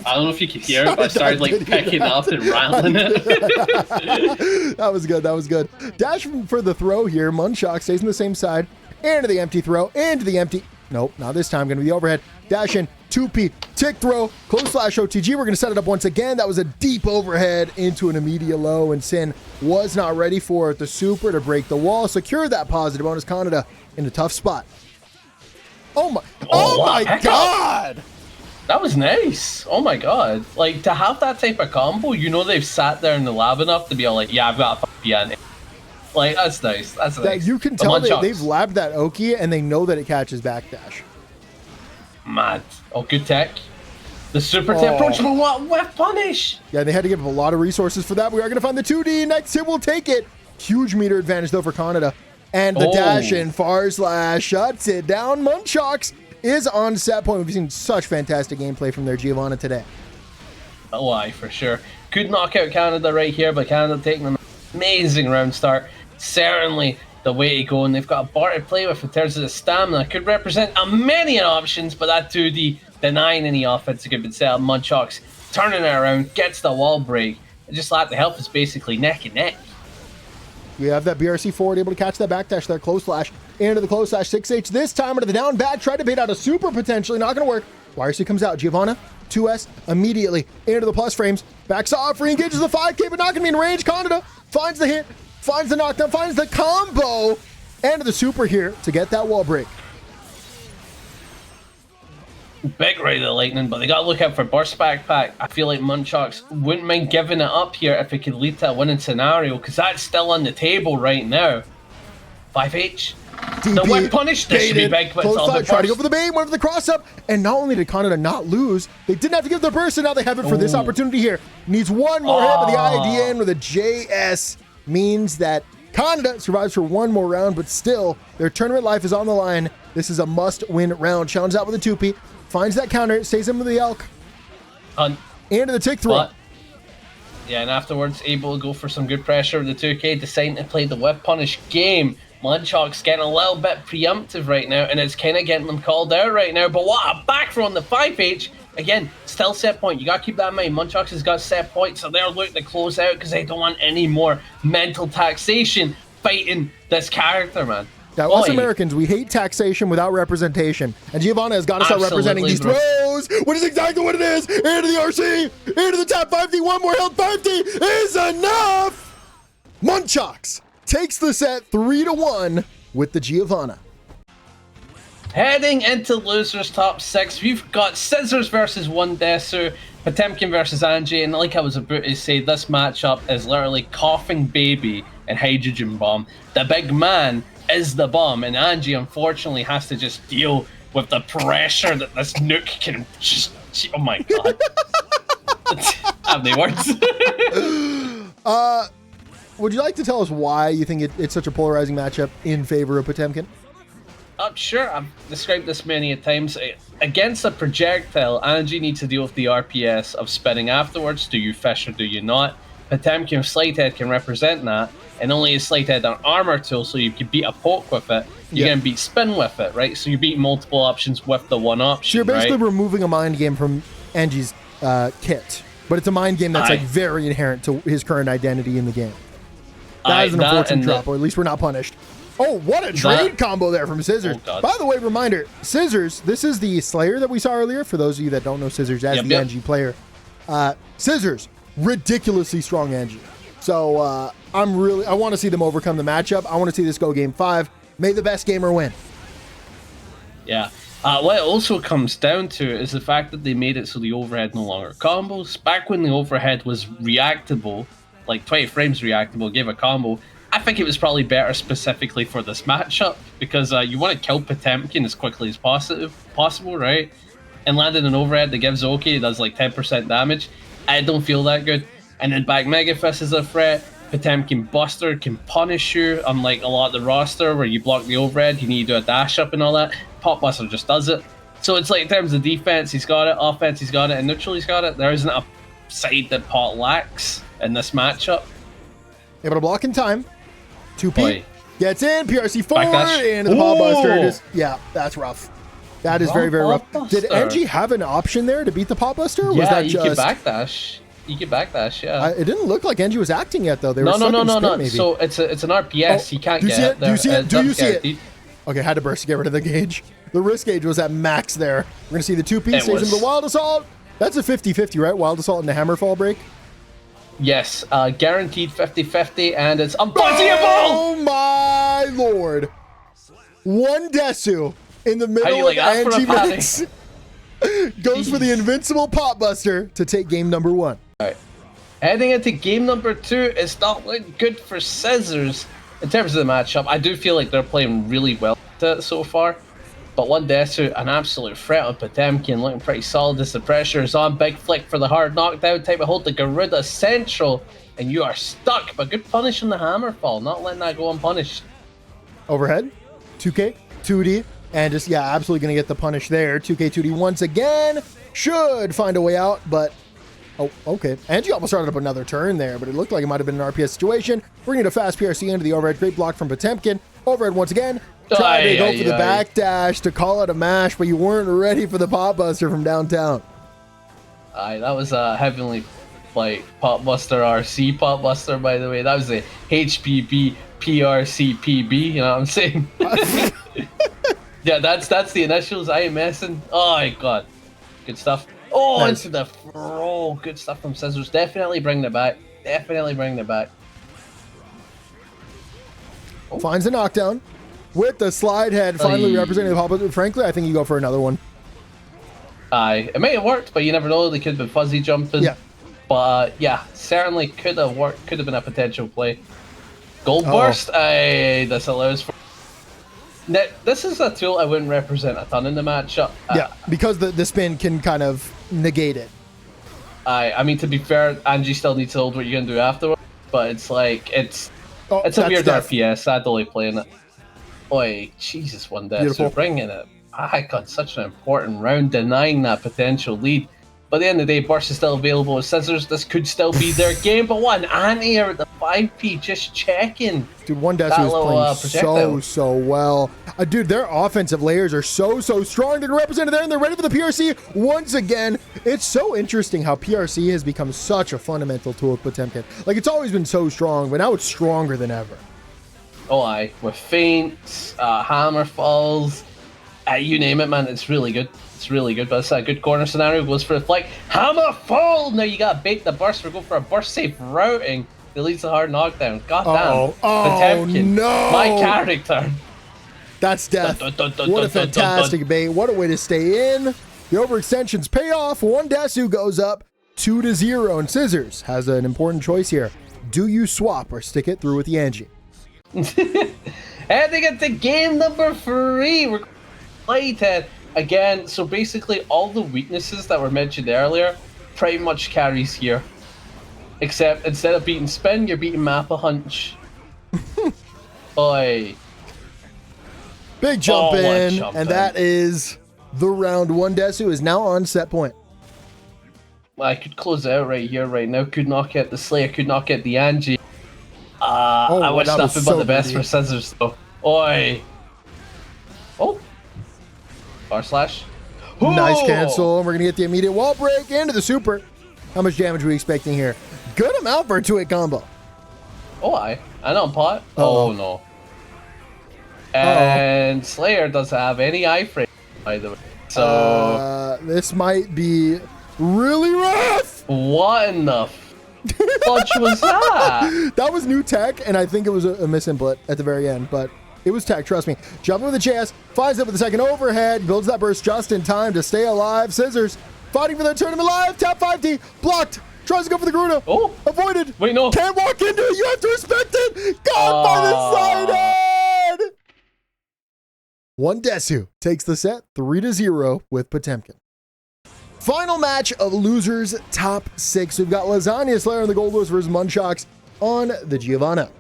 I don't know if you could hear it, but I started like picking up and rattling it. That was good. That was good. Dash for the throw here. Munchox stays on the same side. Into the empty throw. Into the empty. Nope, not this time. Going to be the overhead. Dash in. 2P. Tick throw. Close slash OTG. We're going to set it up once again. That was a deep overhead into an immediate low, and Sin was not ready for it. The super to break the wall. Secure that positive bonus. Kaneda in a tough spot. Oh my God! That was nice. Oh my God. Like, to have that type of combo, you know they've sat there in the lab enough to be all like, yeah, I've got a piano. Like, that's nice. That's nice. You can tell they've labbed that Oki, and they know that it catches backdash. Mad. Oh, good tech. The super to approachable whiff punish. Yeah, they had to give up a lot of resources for that. We are going to find the 2D. Next hit will take it. Huge meter advantage, though, for Kaneda. And the dash in far slash shuts it down. Munchox is on set point. We've seen such fantastic gameplay from their Giovanna today. Oh, aye, for sure. Could knock out Kaneda right here, but Kaneda taking an amazing round start. Certainly the way to go, and they've got a bar to play with in terms of the stamina. Could represent a many options, but that 2D denying any offense could be set up. Munchox turning it around, gets the wall break, and just like the health is basically neck and neck. We have that BRC forward able to catch that backdash there. Close slash into the close slash 6H. This time into the down back. Tried to bait out a super potentially. Not going to work. YRC comes out. Giovanna 2S immediately into the plus frames. Backs off. Re-engages the 5K, but not going to be in range. Kaneda finds the hit. Finds the knockdown. Finds the combo. And the super here to get that wall break. Big Ray of the Lightning, but they got to look out for burst backpack. I feel like Munchox wouldn't mind giving it up here if it could lead to a winning scenario, because that's still on the table right now. 5H. DP, the whip punish. This should be big, but it's all the try to go for the bait, went for the cross up, and not only did Kaneda not lose, they didn't have to give the burst, and now they have it for this opportunity here. Needs one more hit, but the IDN with a JS means that Kaneda survives for one more round, but still, their tournament life is on the line. This is a must-win round. Challenge out with a 2P. Finds that counter, stays in with the elk. Into the tick throw. Yeah, and afterwards, able to go for some good pressure with the 2K, deciding to play the whip punish game. Munchox getting a little bit preemptive right now, and it's kind of getting them called out right now. But what a back throw on the 5H. Again, still set point. You got to keep that in mind. Munchox has got set point, so they're looking to close out because they don't want any more mental taxation fighting this character, man. Now, us Americans, we hate taxation without representation. And Giovanna has got to start representing these throws, which is exactly what it is. Into the RC, into the tap 5D, one more health, 5D is enough. Munchox takes the set 3-1 with the Giovanna. Heading into losers top 6, we've got Scissors versus One Desu, Potemkin versus Angie, and like I was about to say, this matchup is literally coughing baby and hydrogen bomb. The big man is the bomb, and Angie unfortunately has to just deal with the pressure that this nuke can just, oh my God. Have they words? Would you like to tell us why you think it's such a polarizing matchup in favor of Potemkin? Sure, I've described this many times. Against a projectile, Angie needs to deal with the RPS of spinning afterwards. Do you fish or do you not? Potemkin Slighthead can represent that, and only a Slighthead an armor tool, so you can beat a poke with it. You can beat spin with it, right? So you beat multiple options with the one option. So you're basically removing a mind game from Angie's kit, but it's a mind game that's like very inherent to his current identity in the game. That is an unfortunate drop, or at least we're not punished. Oh, what a trade combo there from Scissors. Oh, by the way, reminder, Scissors, this is the Slayer that we saw earlier, for those of you that don't know Scissors as the Angie player. Scissors, ridiculously strong Angie. So I want to see them overcome the matchup. I want to see this go game 5. May the best gamer win. Yeah. What it also comes down to is the fact that they made it so the overhead no longer combos. Back when the overhead was reactable, like 20 frames reactable, gave a combo, I think it was probably better specifically for this matchup, because you want to kill Potemkin as quickly as possible, right? And landing an overhead that gives OK does like 10% damage. I don't feel that good. And then back Megafist is a threat. Potemkin Buster can punish you, unlike a lot of the roster where you block the overhead, you need to do a dash up and all that. Pot Buster just does it. So it's like in terms of defense, he's got it, offense, he's got it, and neutral, he's got it. There isn't a side that Pot lacks in this matchup. Able to block in time. 2P gets in, PRC forward, Backdash. into the Pot Buster. Yeah, that's rough. That is very, very rough. Buster. Did NG have an option there to beat the Pot Buster? Or Yeah, was that you just... can backdash. You can backdash, yeah. It didn't look like NG was acting yet, though. They were No. Maybe. So it's an RPS. You can't do you get see it. it? Do you see it? Do you see it? Guaranteed. Okay, had to burst to get rid of the gauge. The risk gauge was at max there. We're going to see the 2P stays into the Wild Assault. That's a 50-50, right? Wild Assault and the Hammerfall break? Yes, guaranteed 50-50, and it's unblockable! Oh my lord. One Desu in the middle of Angie mix goes for the invincible Pot Buster to take game number 1. All right. Heading into game number 2, it's not looking good for Scissors in terms of the matchup. I do feel like they're playing really well so far. But one Desu, an absolute threat on Potemkin, looking pretty solid as the pressure is on. Big flick for the hard knockdown type of hold to Garuda Central, and you are stuck. But good punish on the Hammerfall, not letting that go unpunished. Overhead, 2K, 2D, and just, yeah, absolutely going to get the punish there. 2K, 2D once again, should find a way out, but, oh, okay. Angie almost started up another turn there, but it looked like it might have been an RPS situation. We're going to fast PRC into the overhead. Great block from Potemkin. Overhead once again. Tried to go for the backdash to call it a mash, but you weren't ready for the Pot Buster from downtown. That was a heavenly like Pot Buster RC Pot Buster, by the way. That was a HPB PRC PB, you know what I'm saying? Yeah, that's the initials. I am messing. Oh my god. Good stuff. Oh, nice. Into the throw. Good stuff from Scissors. Definitely bring it back. Definitely bring it back. Oh. Finds the knockdown. With the slide head finally representing the Pot Buster. Frankly, I think you go for another one. It may have worked, but you never know. They could have been fuzzy jumping. Yeah. But yeah, certainly could have worked. Could have been a potential play. Gold Burst. This allows for. Now, this is a tool I wouldn't represent a ton in the matchup. Yeah, because the spin can kind of negate it. I mean, to be fair, Angie still needs to hold what you're gonna do afterwards. But it's like it's a weird RPS. I don't like playing it. Boy, Jesus, one day. So bringing it back on such an important round, denying that potential lead. But at the end of the day, Burst is still available with Scissors. This could still be their game. But one anti-air at the 5P, just checking. Dude, one Desu is playing so well. Dude, their offensive layers are so strong. They're represented there, and they're ready for the PRC once again. It's so interesting how PRC has become such a fundamental tool with Potemkin. Like, it's always been so strong, but now it's stronger than ever. Oh, aye. With feints, hammer falls, you name it, man. It's really good. It's really good. But it's a good corner scenario. Goes for a flick. Hammer fall! Now you got to bait the burst. We're going for a burst safe routing. That leads to hard knockdown. God damn. Potemkin. No. My character. That's death. What a fantastic bait. What a way to stay in. The overextensions pay off. One Desu goes up 2-0. And Scissors has an important choice here. Do you swap or stick it through with the Angie? Heading into game number 3, we're playing again. So basically, all the weaknesses that were mentioned earlier pretty much carries here, except instead of beating spin, you're beating map a hunch. Oi! Big jump in, and that is the round. One Desu is now on set point. I could close it out right here, right now. Could knock out the Slayer. Could knock out the Angie. I wish nothing but the best for Scissors, though. Oi! Oh! Bar slash. Nice cancel, and we're going to get the immediate wall break into the super. How much damage are we expecting here? Good amount for a 2-hit combo. Oh, I know Pot. Oh, no. And Slayer doesn't have any iframe, by the way. So... this might be really rough! What in the fudge was that? That was new tech, and I think it was a misinput at the very end, but it was tech, trust me. Jumping with the chest, flies up with the second overhead, builds that burst just in time to stay alive. Scissors fighting for their tournament live, tap 5D, blocked, tries to go for the Garuda. Oh, avoided. Wait, no. Can't walk into it, you have to respect it. Gone by the side head. One Desu takes the set 3-0 with Potemkin. Final match of losers top 6. We've got Lasagna Slayer and the Goldlewis versus Munchox. on the Giovanna.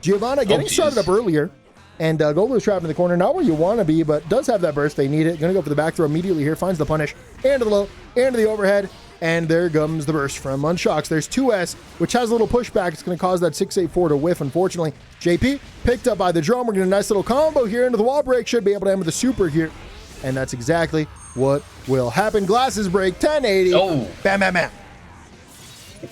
Giovanna getting started up earlier, and Goldlewis trapped in the corner. Not where you want to be, but does have that burst. They need it. Going to go for the back throw immediately here. Finds the punish, and to the low, and to the overhead. And there comes the burst from Munchox. There's 2S, which has a little pushback. It's going to cause that 684 to whiff, unfortunately. JP picked up by the drum. We're getting a nice little combo here into the wall break. Should be able to end with the super here. And that's exactly what will happen. Glasses break, 1080. Oh. Bam, bam, bam.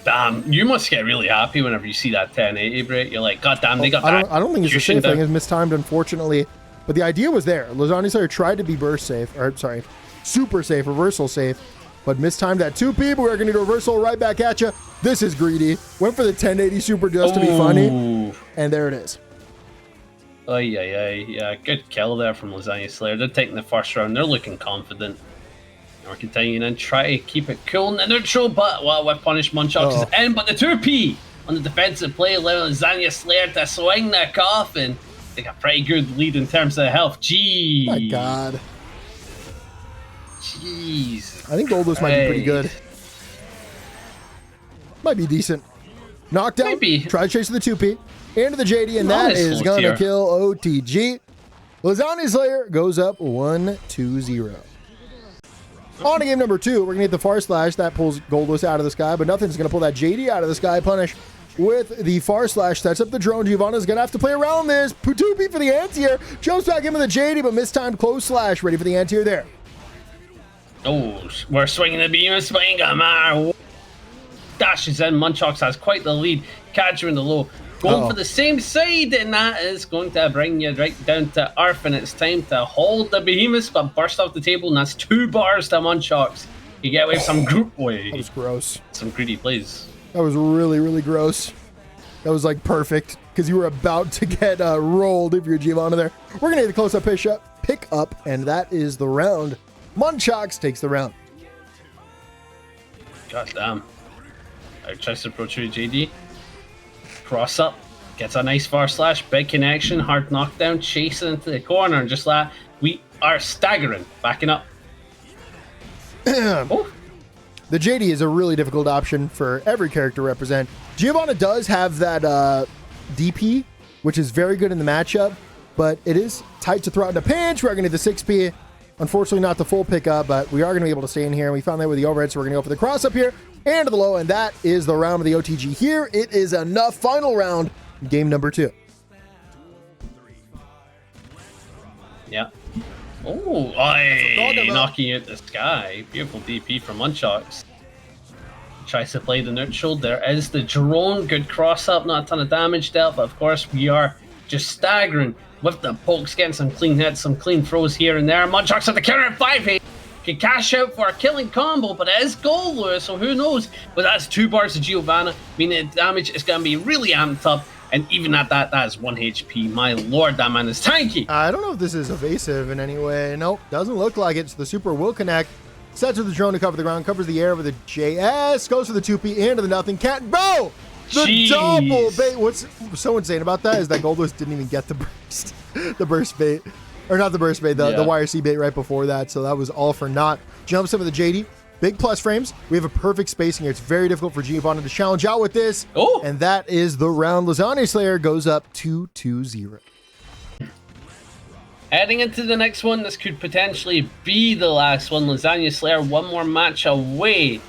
Damn, you must get really happy whenever you see that 1080 break. You're like, God damn, they got I that. don't think it's a safe thing. It's mistimed, unfortunately. But the idea was there. Lasagna Slayer tried to be burst safe, or sorry, super safe, reversal safe, but mistimed that 2P, but we're going to do a reversal right back at you. This is greedy. Went for the 1080 super just to be funny. And there it is. Yeah, good kill there from Lasagna Slayer. They're taking the first round. They're looking confident. And we're continuing and try to keep it cool in the neutral, but with punish Munchox is in. But the 2P on the defensive play, allowing Lasagna Slayer to swing the coffin. They got a pretty good lead in terms of health. Jeez. My God. Jeez. I think Goldlewis might be pretty good. Might be decent. Knocked out. Try to chase the 2P. Into the JD, and that is going to kill OTG. Lasagna Slayer goes up 1-2-0. On to game number 2, we're going to get the Far Slash. That pulls Goldlewis out of the sky, but nothing's going to pull that JD out of the sky. Punish with the Far Slash. Sets up the drone. Giovanna's going to have to play around this. 2P for the anti-air. Jumps back into the JD, but mistimed close slash. Ready for the anti-air there. Oh, we're swinging the beam and swinging a matter. Dashes in. Munchox has quite the lead. Catcher in the low. Going for the same side, and that is going to bring you right down to earth, and it's time to hold the behemoth, but burst off the table, and that's 2 bars to Munchox. You get away with some group way. That was gross. Some greedy plays. That was really, really gross. That was like perfect, because you were about to get rolled if you're Giovanna there. We're going to get the close-up pick up, and that is the round. Munchox takes the round. God damn. Alright, tries to approach you, JD. Cross up, gets a nice Far Slash, big connection, hard knockdown, chasing into the corner, and just like that, we are staggering, backing up. The JD is a really difficult option for every character to represent. Giovanna does have that DP, which is very good in the matchup, but it is tight to throw out in a pinch. We're going to get the 6P. Unfortunately, not the full pickup, but we are going to be able to stay in here. And we found that with the overhead, so we're going to go for the cross up here and to the low, and that is the round of the OTG here. It is enough. Final round, game number 2. Yeah. Oh, knocking out the sky. Beautiful DP from Munchox. Tries to play the neutral. There is the drone. Good cross up, not a ton of damage dealt, but of course we are just staggering with the pokes, getting some clean hits, some clean throws here and there. Munchox at the counter at 5-8. Can cash out for a killing combo, but it is Goldlewis, so who knows? But that's 2 bars to Giovanna, meaning the damage is going to be really amped up, and even at that, that is 1 HP. My lord, that man is tanky. I don't know if this is evasive in any way. Nope, doesn't look like it. So the super will connect. Sets with the drone to cover the ground, covers the air with a JS, goes for the 2P into the nothing. Can't go! The double bait. What's so insane about that is that Goldlewis didn't even get the burst. The burst bait. Or not the burst bait, the YRC bait right before that. So that was all for naught. Jumps into the JD. Big plus frames. We have a perfect spacing here. It's very difficult for Giovanna to challenge out with this. Oh. And that is the round. Lasagna Slayer goes up 2-2-0. Heading into the next one, this could potentially be the last one. Lasagna Slayer, one more match away.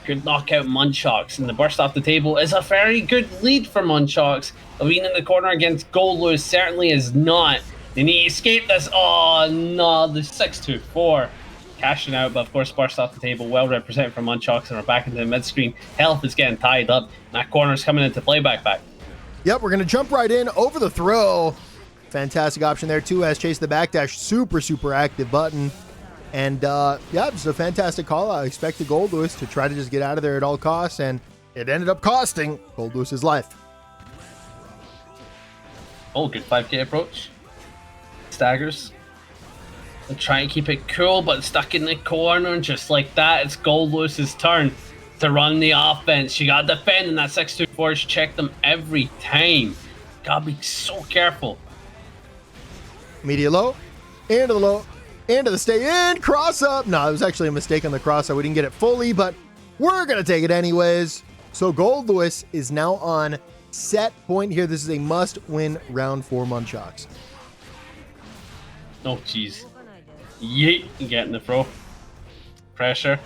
Could knock out Munchox, and the burst off the table is a very good lead for Munchox. Being in the corner against Goldlewis certainly is not. They need to escape this. Oh no, the 6-2-4. Cashing out, but of course burst off the table. Well represented from Munchox, and we're back into the mid-screen. Health is getting tied up, and that corner's coming into play backpack. Yep, we're going to jump right in over the throw. Fantastic option there. 2S chase the backdash. Super, super active button. And yeah, just a fantastic call. I expected Goldlewis to try to just get out of there at all costs, and it ended up costing Goldlewis's life. Oh, good 5K approach. Staggers. They'll try and keep it cool, but stuck in the corner, and just like that, it's Goldlewis's turn to run the offense. You gotta defend, and that 6-2-4 check them every time. Gotta be so careful. Media low, into the low, into the stay in, cross up. No, it was actually a mistake on the cross up. We didn't get it fully, but we're going to take it anyways. So Goldlewis is now on set point here. This is a must-win round for Munchox. Oh, jeez. Yeet. Getting the throw. Pressure.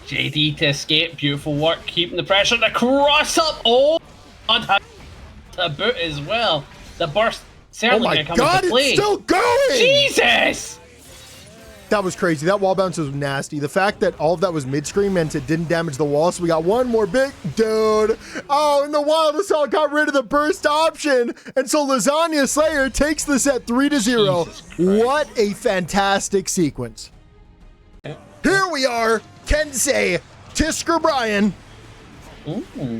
JD to escape. Beautiful work. Keeping the pressure. The cross up. Oh, God. A boot as well. The burst certainly going to come into play. It's still going! Jesus! That was crazy. That wall bounce was nasty. The fact that all of that was mid-screen meant it didn't damage the wall, so we got one more big dude. Oh, and the Wild Assault got rid of the burst option, and so Lasagna Slayer takes the set 3-0. What a fantastic sequence. Here we are, Kensei, TskrBrian,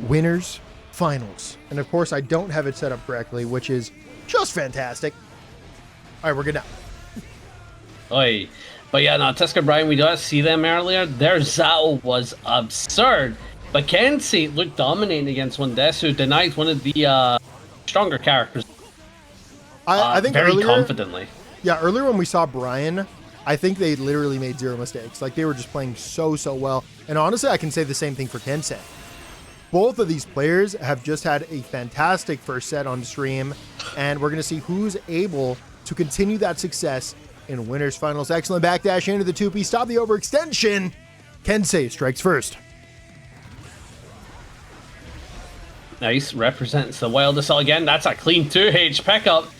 winners finals. And of course, I don't have it set up correctly, which is just fantastic. All right, we're good now. Oi. But yeah, no, TskrBrian, we got to see them earlier. Their ZATO was absurd. But Kensei looked dominating against Wondesu, denied one of the stronger characters. I think very earlier, confidently. Yeah, earlier when we saw Brian, I think they literally made zero mistakes. Like, they were just playing so well. And honestly, I can say the same thing for Kensei. Both of these players have just had a fantastic first set on stream, and we're going to see who's able to continue that success in winners finals. Excellent backdash into the 2P. Stop the overextension. Kensei strikes first. Nice. Represents the Wild Assault again. That's a clean 2H pickup.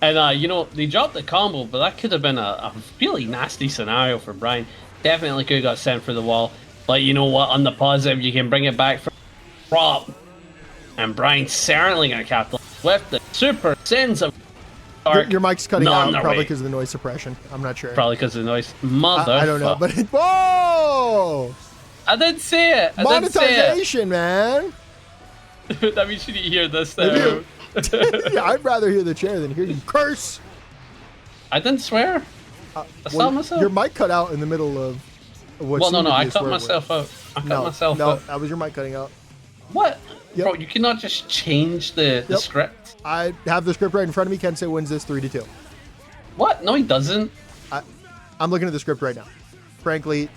And, you know, they dropped the combo, but that could have been a really nasty scenario for Brian. Definitely could have got sent for the wall. But you know what? On the positive, you can bring it back from prop. And Brian's certainly going to capitalize with the super sins of your mic's cutting out probably because of the noise suppression. I'm not sure. Probably because of the noise. Mother. I don't know, but whoa! I didn't see it. Monetization, man. That means you need to hear this though. Yeah, I'd rather hear the chair than hear you curse. I didn't swear. I saw myself. Your mic cut out in the middle of what. Well, no, I cut myself out. I cut myself out. No, that was your mic cutting out. What? Yep. Bro, you cannot just change the script. I have the script right in front of me. Kensei wins this 3-2. What? No, he doesn't. I'm looking at the script right now. Frankly,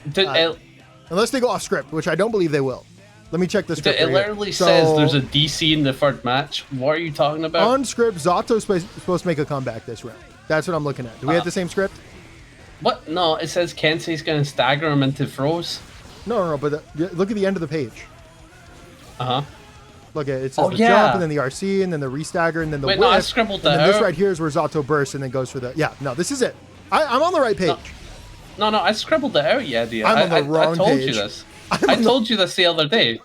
unless they go off script, which I don't believe they will. Let me check the script. It literally says there's a DC in the third match. What are you talking about? On script, ZATO's supposed to make a comeback this round. That's what I'm looking at. Do we have the same script? What? No, it says Kensei's going to stagger him into throws. No, but look at the end of the page. Uh-huh. Look at it. It says the jump, and then the RC, and then the restagger, and then the whip. No, I scribbled that and then this right here is where ZATO bursts and then goes for the... Yeah, no, this is it. I'm on the right page. No, I scribbled it out, yeah, dude. I'm on the wrong page. I told you this. I told you this the other day.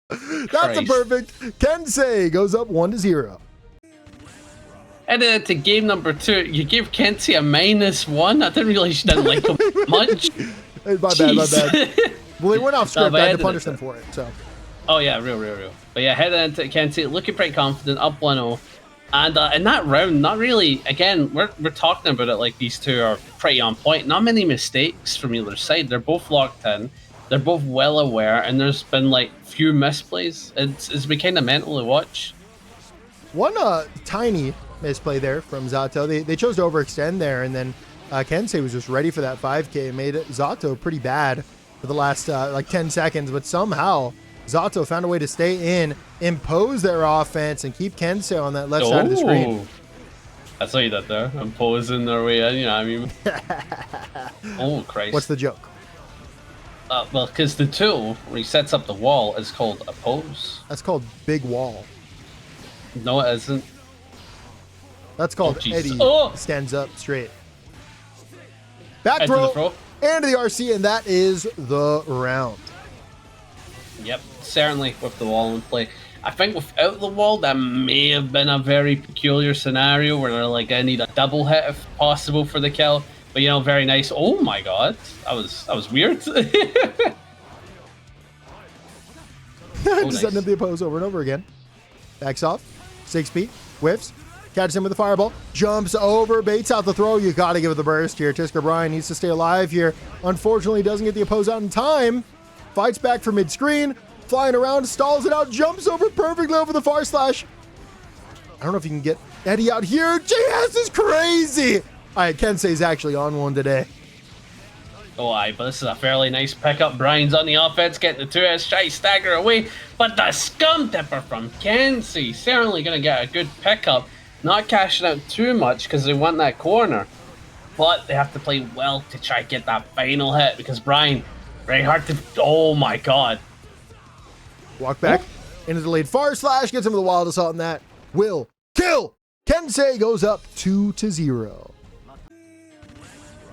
That's a perfect. Kensei goes up 1-0. And then to game number 2, you gave Kensei a -1. I didn't realize you didn't like him much. My bad. Well, they went off script. I had to punish them for it. So. Oh yeah, real. But yeah, heading into Kensei, looking pretty confident, up 1-0. And in that round, not really. Again, we're talking about it like these two are pretty on point. Not many mistakes from either side. They're both locked in. They're both well aware, and there's been like few misplays. It's been kind of mental to watch. One tiny misplay there from ZATO. They chose to overextend there, and then Kensei was just ready for that 5K and made it ZATO pretty bad for the last like 10 seconds. But somehow ZATO found a way to stay in, impose their offense, and keep Kensei on that left side of the screen. That's what you did there. Imposing their way in, you know what I mean? Oh, Christ. What's the joke? Well, because the tool, when he sets up the wall, is called oppose. That's called big wall. No, it isn't. That's called Eddie stands up straight. Back throw and the RC, and that is the round. Yep, certainly with the wall in play. I think without the wall, that may have been a very peculiar scenario where they're like, I need a double hit if possible for the kill. But you know, very nice. Oh my god, that was weird. Just setting up the oppose over and over again. Backs off, 6 feet, whiffs, catches him with the fireball, jumps over, baits out the throw. You got to give it the burst here. TskrBrian needs to stay alive here. Unfortunately, doesn't get the oppose out in time. Fights back for mid-screen, flying around, stalls it out, jumps over perfectly over the far slash. I don't know if you can get Eddie out here. JS is crazy. All right, Kensei's actually on one today. Oh, aye, but this is a fairly nice pickup. Brian's on the offense, getting the 2S, try to stagger away, but the scum dipper from Kensei certainly going to get a good pickup. Not cashing out too much because they want that corner, but they have to play well to try to get that final hit because Brian, very hard to. Oh my god. Walk back into the lead. Far slash gets him with the wild assault, and that will kill. Kensei goes up 2-0.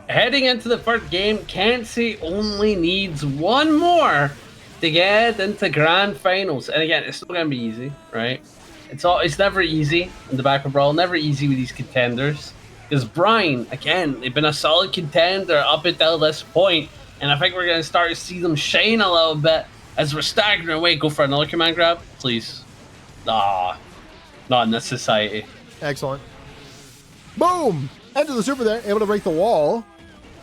Heading into the first game, Kensei only needs one more to get into grand finals. And again, it's not going to be easy, right? It's never easy in the baccpaBrawl, never easy with these contenders. Because Brian, again, they've been a solid contender up until this point, and I think we're going to start to see them shine a little bit as we're staggering away. Go for another command grab, please. Ah, not in this society. Excellent. Boom! Enter the super there, able to break the wall.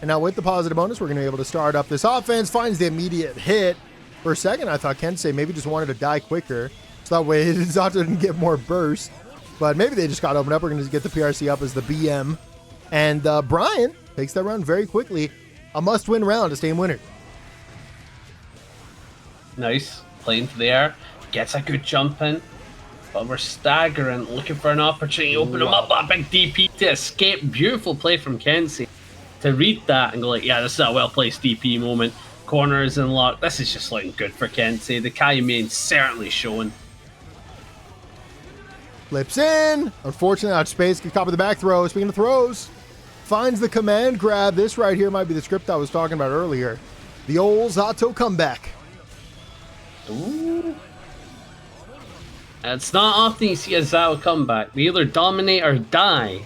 And now with the positive bonus, we're going to be able to start up this offense. Finds the immediate hit. For a second, I thought Kensei maybe just wanted to die quicker. So that way ZATO didn't get more burst. But maybe they just got opened up. We're going to get the PRC up as the BM. And Brian takes that round very quickly. A must-win round to stay in winner. Nice. Play into the air. Gets a good jump in. But we're staggering, looking for an opportunity to open him up. A big DP to escape. Beautiful play from Kensei to read that and go like, yeah, this is a well-placed DP moment. Corner is in lock. This is just looking good for Kensei. The Kai main certainly showing. Flips in. Unfortunately, out of space. Good copy the back throw. Speaking of throws, finds the command grab. This right here might be the script I was talking about earlier. The old ZATO comeback. Ooh. It's not often you see a ZATO comeback. They either dominate or die.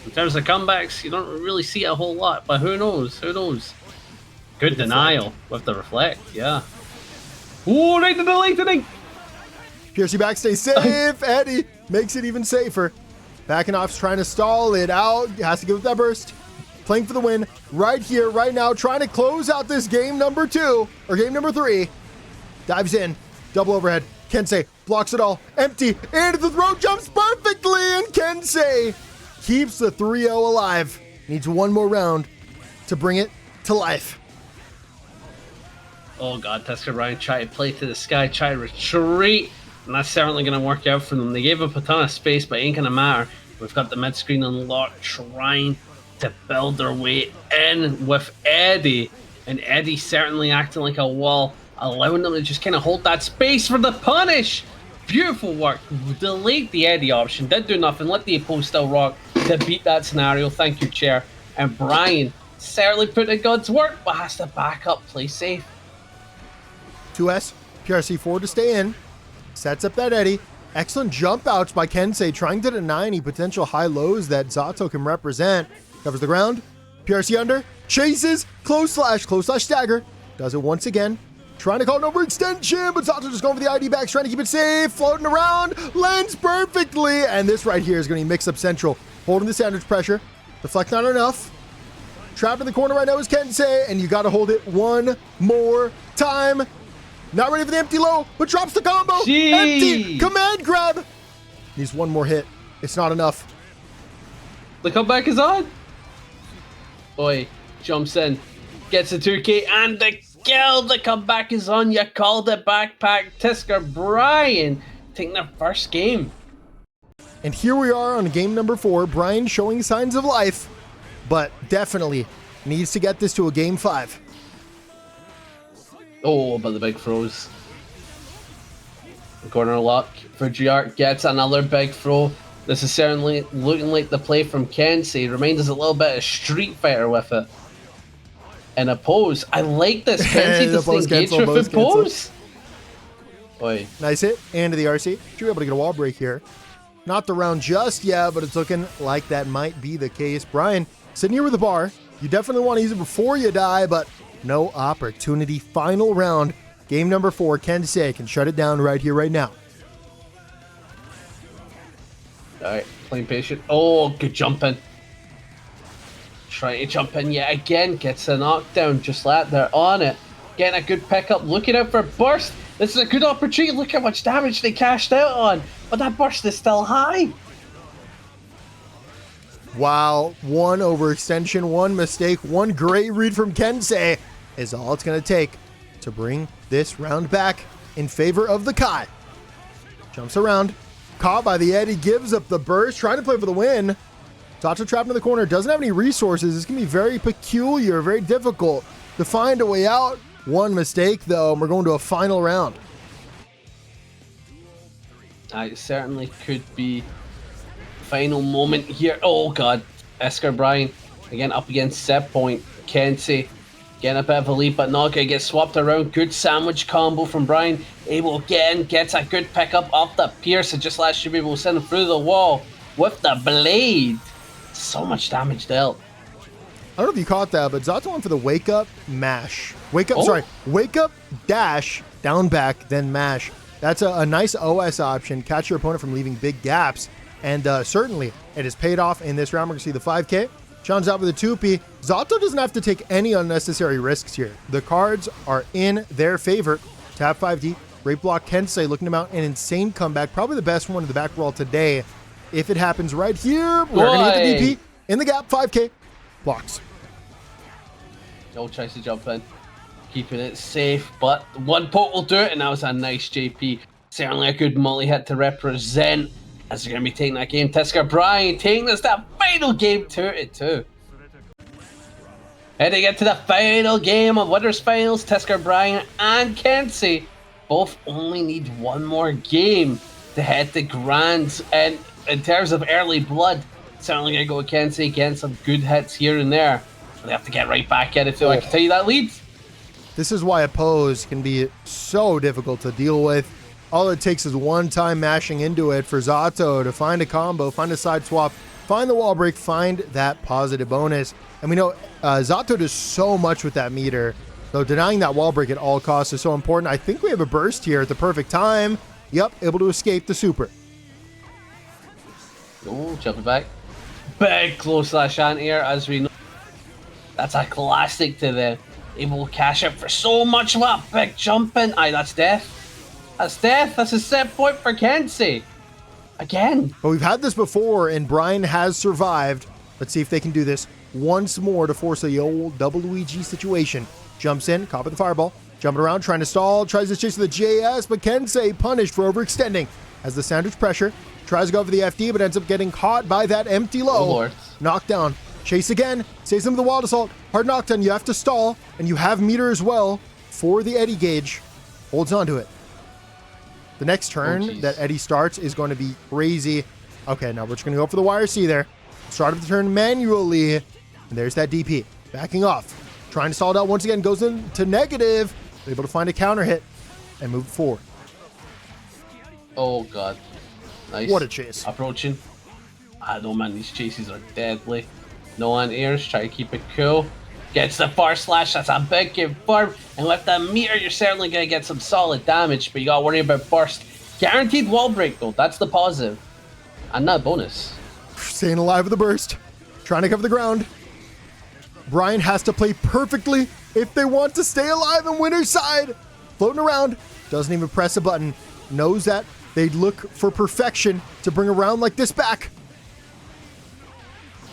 In terms of comebacks, you don't really see a whole lot, but who knows? Who knows? Good denial with the reflect, yeah. Ooh, right to the lightning! PRC back stays safe. Eddie makes it even safer. Backing off's trying to stall it out. Has to give it that burst. Playing for the win right here, right now. Trying to close out this game number 2, or game number 3. Dives in. Double overhead. Kensei blocks it all. Empty. Into the throw. Jumps perfectly. And Kensei keeps the 3-0 alive. Needs one more round to bring it to life. Oh god, TskrBrian try to play to the sky, try to retreat, and that's certainly going to work out for them. They gave up a ton of space, but it ain't going to matter. We've got the mid screen unlocked, trying to build their way in with Eddie, and Eddie certainly acting like a wall, allowing them to just kind of hold that space for the punish. Beautiful work. Delayed the Eddie option, did do nothing, let the opposed still rock to beat that scenario. Thank you, chair. And Brian certainly put in God's work, but has to back up, play safe. 2S, PRC4 to stay in. Sets up that Eddie. Excellent jump outs by Kensei, trying to deny any potential high lows that ZATO can represent. Covers the ground. PRC under. Chases. Close slash stagger. Does it once again. Trying to call an overextension, but ZATO just going for the ID backs, trying to keep it safe. Floating around. Lands perfectly. And this right here is going to be mix-up central. Holding the sandwich pressure. Deflect not enough. Trapped in the corner right now is Kensei, and you got to hold it one more time. Not ready for the empty low, but drops the combo. Jeez. Empty command grab. Needs one more hit. It's not enough. The comeback is on. Boy, jumps in, gets a 2K, and the kill. The comeback is on. You called it, baccpack. TskrBrian taking their first game. And here we are on game number 4. Brian showing signs of life, but definitely needs to get this to a game 5. Oh, but the big throws. The corner lock. Patriarch gets another big throw. This is certainly looking like the play from Kensei. Reminds us a little bit of Street Fighter with it. And a pose. I like this. Kensei does engage with a pose. Oi. Nice hit. Into the RC. Should be able to get a wall break here. Not the round just yet, but it's looking like that might be the case. Brian, sitting here with the bar. You definitely want to use it before you die, but no opportunity. Final round. Game number 4. Kensei can shut it down right here, right now. Alright, playing patient. Oh, good jumping. Trying to jump in yet again. Gets a knockdown just like that. They're on it. Getting a good pickup. Looking out for burst. This is a good opportunity. Look how much damage they cashed out on. But that burst is still high. Wow, one overextension, one mistake, one great read from Kensei is all it's going to take to bring this round back in favor of the Kai. Jumps around, caught by the Eddie, gives up the burst, trying to play for the win. ZATO trapped in the corner, doesn't have any resources. It's going to be very peculiar, very difficult to find a way out. One mistake, though, and we're going to a final round. It certainly could be final moment here. Oh god, TskrBrian again up against set point. Kensei getting a bit of a lead, but not gonna get swapped around. Good sandwich combo from Brian. Able again, gets a good pickup off the Pierce, and just last should be able to send him through the wall with the blade. So much damage dealt. I don't know if you caught that, but ZATO went for the wake up, mash. Wake up, wake up, dash, down back, then mash. That's a nice OS option. Catch your opponent from leaving big gaps. And certainly, it has paid off in this round. We're going to see the 5K. Sean's out with a 2P. ZATO doesn't have to take any unnecessary risks here. The cards are in their favor. Tap 5D. Great block. Kensei looking to mount an insane comeback. Probably the best one in the backbrawl today. If it happens right here, we're going to hit the DP. In the gap, 5K. Blocks. Joel tries to jump in. Keeping it safe, but one poke will do it, and that was a nice JP. Certainly a good multi-hit to represent as they're going to be taking that game. TskrBrian taking us that final game 2-2. Heading into the final game of Winners Finals, TskrBrian and Kensei both only need one more game to head to Grands. And in terms of early blood, certainly going to go with Kensei, getting some good hits here and there. But they have to get right back at it, so I can tell you that lead. This is why oppose can be so difficult to deal with. All it takes is one time mashing into it for ZATO to find a combo, find a side swap, find the wall break, find that positive bonus. And we know ZATO does so much with that meter, so denying that wall break at all costs is so important. I think we have a burst here at the perfect time. Yep, able to escape the super. Oh, jumping back. Big close slash anti-air, as we know. That's a classic to the able to cash out for so much of that big jumping. Aye, that's death. That's death. That's a set point for Kensei. Again. But we've had this before, and Brian has survived. Let's see if they can do this once more to force the old double Luigi situation. Jumps in, caught with the fireball. Jumping around, trying to stall. Tries to chase the JS, but Kensei punished for overextending. Has the sandwich pressure. Tries to go for the FD, but ends up getting caught by that empty low. Oh, Lord. Knocked down. Chase again. Saves him with the wild assault. Hard knockdown. You have to stall, and you have meter as well for the Eddie gauge. Holds on to it. The next turn that Eddie starts is going to be crazy. Okay, now we're just going to go for the YRC there. Start of the turn manually. And there's that DP. Backing off. Trying to stall it out once again. Goes into negative. Able to find a counter hit and move forward. Oh, God. Nice. What a chase. Approaching. I don't know, man. These chases are deadly. No anti-airs. Try to keep it cool. Gets the bar slash. That's a big confirm. And with the meter, you're certainly going to get some solid damage, but you got to worry about burst. Guaranteed wall break, though. That's the positive. And that bonus. Staying alive with the burst. Trying to cover the ground. Brian has to play perfectly if they want to stay alive and winner's side. Floating around. Doesn't even press a button. Knows that they'd look for perfection to bring a round like this back.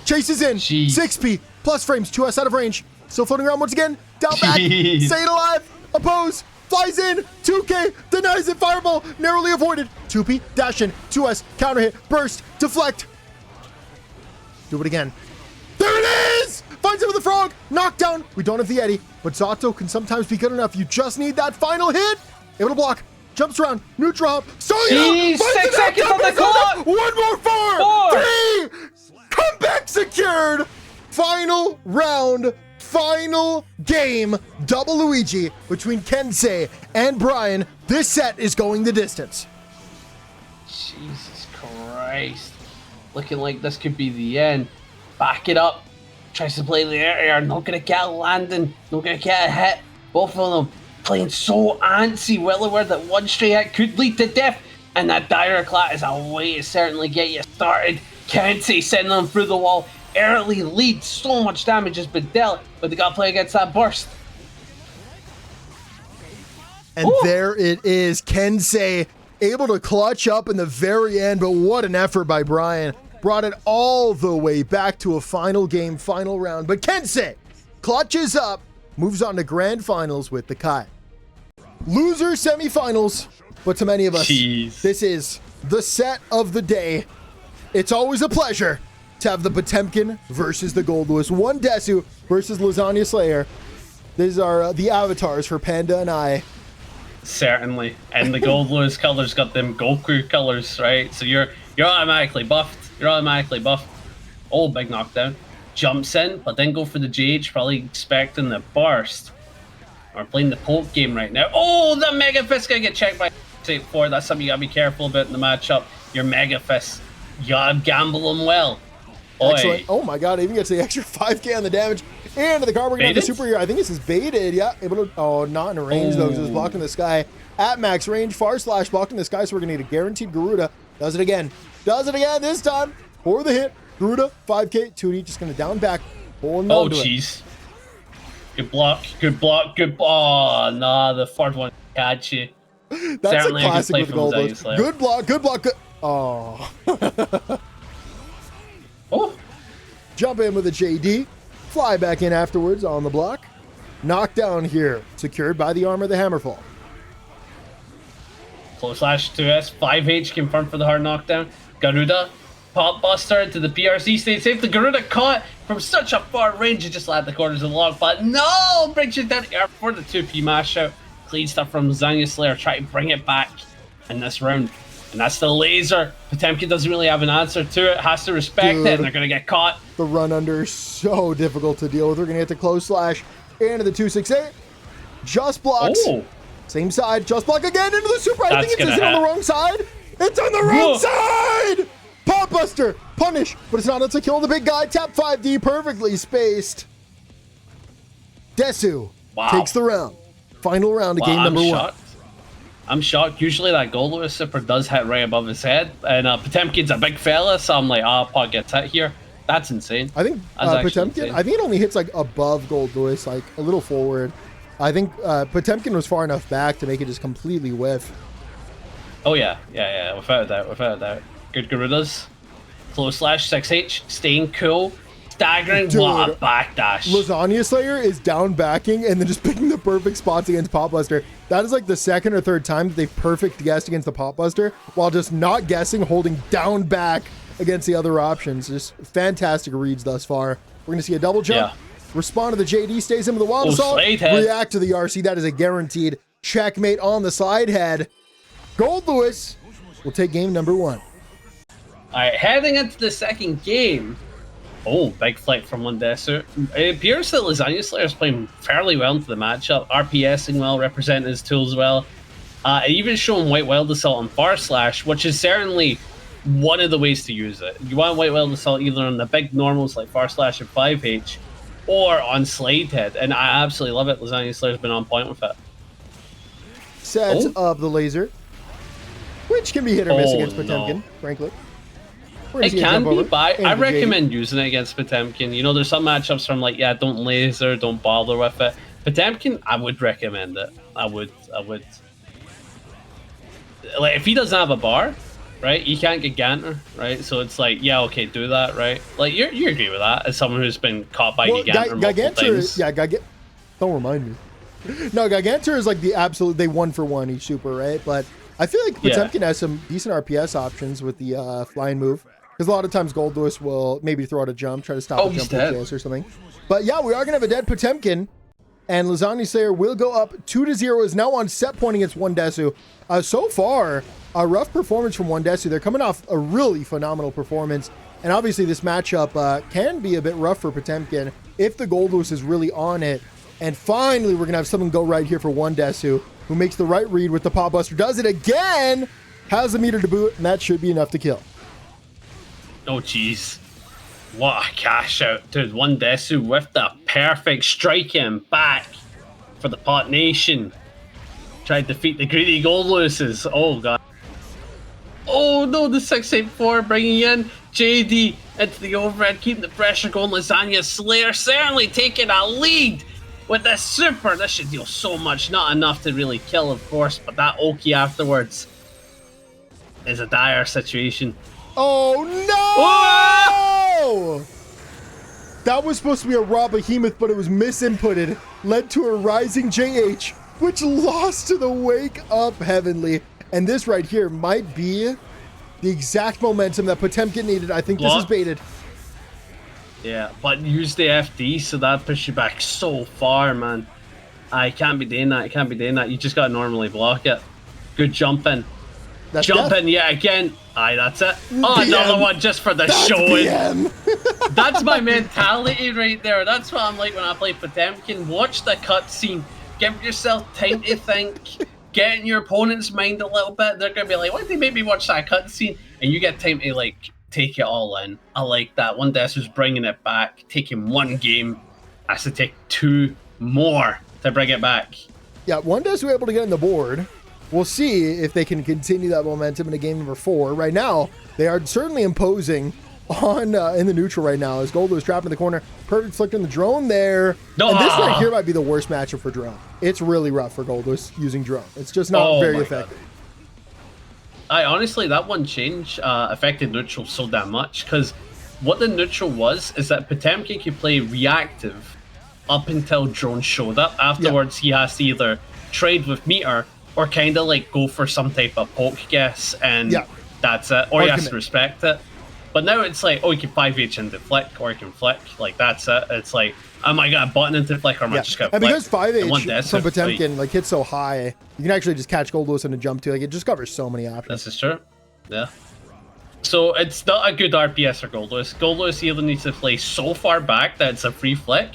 Chases in. Jeez. 6P. Plus frames. 2S out of range. Still floating around once again. Down back. Staying alive. Oppose. Flies in. 2K. Denies it. Fireball. Narrowly avoided. 2P. Dash in. 2S. Counter hit. Burst. Deflect. Do it again. There it is! Finds him with the frog. Knockdown. We don't have the Eddie, but ZATO can sometimes be good enough. You just need that final hit. Able to block. Jumps around. Neutral hop. Jeez, 6 seconds on the clock. One more. 4. 3. Comeback secured. Final round. Final game. Double Luigi between Kensei and Brian. This set is going the distance. Jesus Christ. Looking like this could be the end. Back it up. Tries to play the air. Not going to get a landing. Not going to get a hit. Both of them playing so antsy. Well aware that one straight hit could lead to death. And that dire clat is a way to certainly get you started. Kensei sending them through the wall. Early lead. So much damage has been dealt. But they got to play against that burst. And there it is. Kensei able to clutch up in the very end. But what an effort by Brian. brought it all the way back to a final game, final round. But Kensei clutches up, moves on to grand finals with the Kai. Loser semifinals, but to many of us, this is the set of the day. It's always a pleasure to have the Potemkin versus the Goldlewis. One Desu versus Lasagna Slayer. These are the avatars for Panda and I. Certainly. And the Goldlewis colors got them Goku colors, right? So you're automatically buffed. You're automatically buffed. Oh, big knockdown. Jumps in, but then go for the JH, probably expecting the burst. We're playing the poke game right now. Oh, the Mega Fist gonna get checked by 4. That's something you gotta be careful about in the matchup. Your Mega Fist. You gotta gamble them well. Excellent. Oh my god, even gets the extra 5k on the damage. And the card, we're gonna have the super here. I think this is baited. Yeah, able to. Oh, not in range though, because it's blocking the sky. At max range, far slash blocking the sky, so we're gonna need a guaranteed Garuda. Does it again. Does it again this time. For the hit. Garuda, 5k, 2D, just gonna down back. Oh, jeez. Good block, good block, good. Oh, nah, the third one catch you. That's certainly a classic with Goldlewis. Good block, good block, good. Oh. Oh. Jump in with a JD. Fly back in afterwards on the block. Knockdown here. Secured by the armor of the Hammerfall. Close slash 2S. 5H confirmed for the hard knockdown. Garuda. Pop Buster into the PRC state safe. The Garuda caught from such a far range. It just landed the corners of the log. But no! Brings it down here for the 2P mash out. Clean stuff from Lasagna Slayer. Try to bring it back in this round. And that's the laser. Potemkin doesn't really have an answer to it. Has to respect it, and they're going to get caught. The run under is so difficult to deal with. We're going to get to close slash into the 268. Just blocks. Oh. Same side. Just block again into the super. I think it's on the wrong side. It's on the wrong side. Pop Buster. Punish. But it's not. It's a kill the big guy. Tap 5D. Perfectly spaced. Desu takes the round. Final round of game number 1. I'm shocked. Usually that Goldlewis zipper does hit right above his head. And Potemkin's a big fella, so I'm like, Pot gets hit here. That's insane. I think Potemkin, I think it only hits like above Goldlewis, like a little forward. I think Potemkin was far enough back to make it just completely whiff. Oh yeah. Without a doubt. Good Garudas. Close slash 6H. Staying cool. Staggering. Dude, what a backdash. Lasagna Slayer is down backing and then just picking the perfect spots against Pop Buster. That is like the second or third time that they've perfect guessed against the Pop Buster while just not guessing, holding down back against the other options. Just fantastic reads thus far. We're going to see a double jump. Respond to the JD, stays in with the wild assault. React to the RC. That is a guaranteed checkmate on the slide head. Goldlewis will take game number 1. All right, heading into the second game. Oh, big flight from one Desu. It appears that Lasagna Slayer is playing fairly well into the matchup, RPSing well, representing his tools well. Even showing White Wild Assault on Far Slash, which is certainly one of the ways to use it. You want White Wild Assault either on the big normals like Far Slash and 5H, or on Slide Head, and I absolutely love it. Lasagna Slayer's been on point with it. Sets up the laser, which can be hit or miss against Potemkin, frankly. It can be, but I recommend using it against Potemkin. You know, there's some matchups from like, don't laser, don't bother with it. Potemkin, I would recommend it. I would. Like, if he doesn't have a bar, right, he can't get Ganter, right? So it's like, okay, do that, right? Like, you agree with that as someone who's been caught by Giganter multiple times. Don't remind me. No, Giganter is like the absolute, they 1-for-1 each super, right? But I feel like Potemkin has some decent RPS options with the flying move. Because a lot of times Goldlewis will maybe throw out a jump, try to stop a jump chase or something. But yeah, we are going to have a dead Potemkin. And Lasagna Slayer will go up 2-0, is now on set point against one Desu. So far, a rough performance from one Desu. They're coming off a really phenomenal performance. And obviously this matchup can be a bit rough for Potemkin if the Goldlewis is really on it. And finally, we're going to have something go right here for one Desu, who makes the right read with the Pop Buster. Does it again! Has the meter to boot, and that should be enough to kill. Oh, jeez. What a cash out. Dude, one Desu with the perfect striking back for the Pot Nation. Tried to defeat the greedy Goldlewises. Oh, God. Oh, no, the 684 bringing in JD into the overhead, keeping the pressure going. Lasagna Slayer certainly taking a lead with this super. This should deal so much. Not enough to really kill, of course, but that Oki afterwards is a dire situation. Oh, no! That was supposed to be a raw behemoth, but it was misinputted. Led to a rising JH, which lost to the Wake Up Heavenly. And this right here might be the exact momentum that Potemkin needed. I think this is baited. Yeah, but use the FD, so that pushes you back so far, man. I can't be doing that. I can't be doing that. You just got to normally block it. Good jumping. Jumping, yeah, again. Aye, that's it. Oh, BM. Another one just for the showing. That's my mentality right there. That's what I'm like when I play Potemkin. Watch the cutscene. Give yourself time to think. Get in your opponent's mind a little bit. They're going to be like, why did they make me watch that cutscene? And you get time to, like, take it all in. I like that. One Death was bringing it back. Taking one game has to take 2 more to bring it back. Yeah, One Death was able to get on the board. We'll see if they can continue that momentum in a game number 4. Right now, they are certainly imposing on in the neutral right now as Goldlewis trapped in the corner. Perfect flick on the drone there. And this right here might be the worst matchup for drone. It's really rough for Goldlewis using drone. It's just not very effective. Honestly, that one change affected neutral so damn much, because what the neutral was is that Potemkin could play reactive up until drone showed up. Afterwards, he has to either trade with meter or kind of like go for some type of poke guess, and that's it. Or he has to respect it. But now it's like, oh, he can 5H into flick, or he can flick. Like, that's it. It's like, am I got a button into flick, or am I just going to flick? And because 5H from Potemkin like hits so high, you can actually just catch Goldlewis in a jump too. Like, it just covers so many options. This is true. Yeah. So it's not a good RPS for Goldlewis. Goldlewis either needs to play so far back that it's a free flick,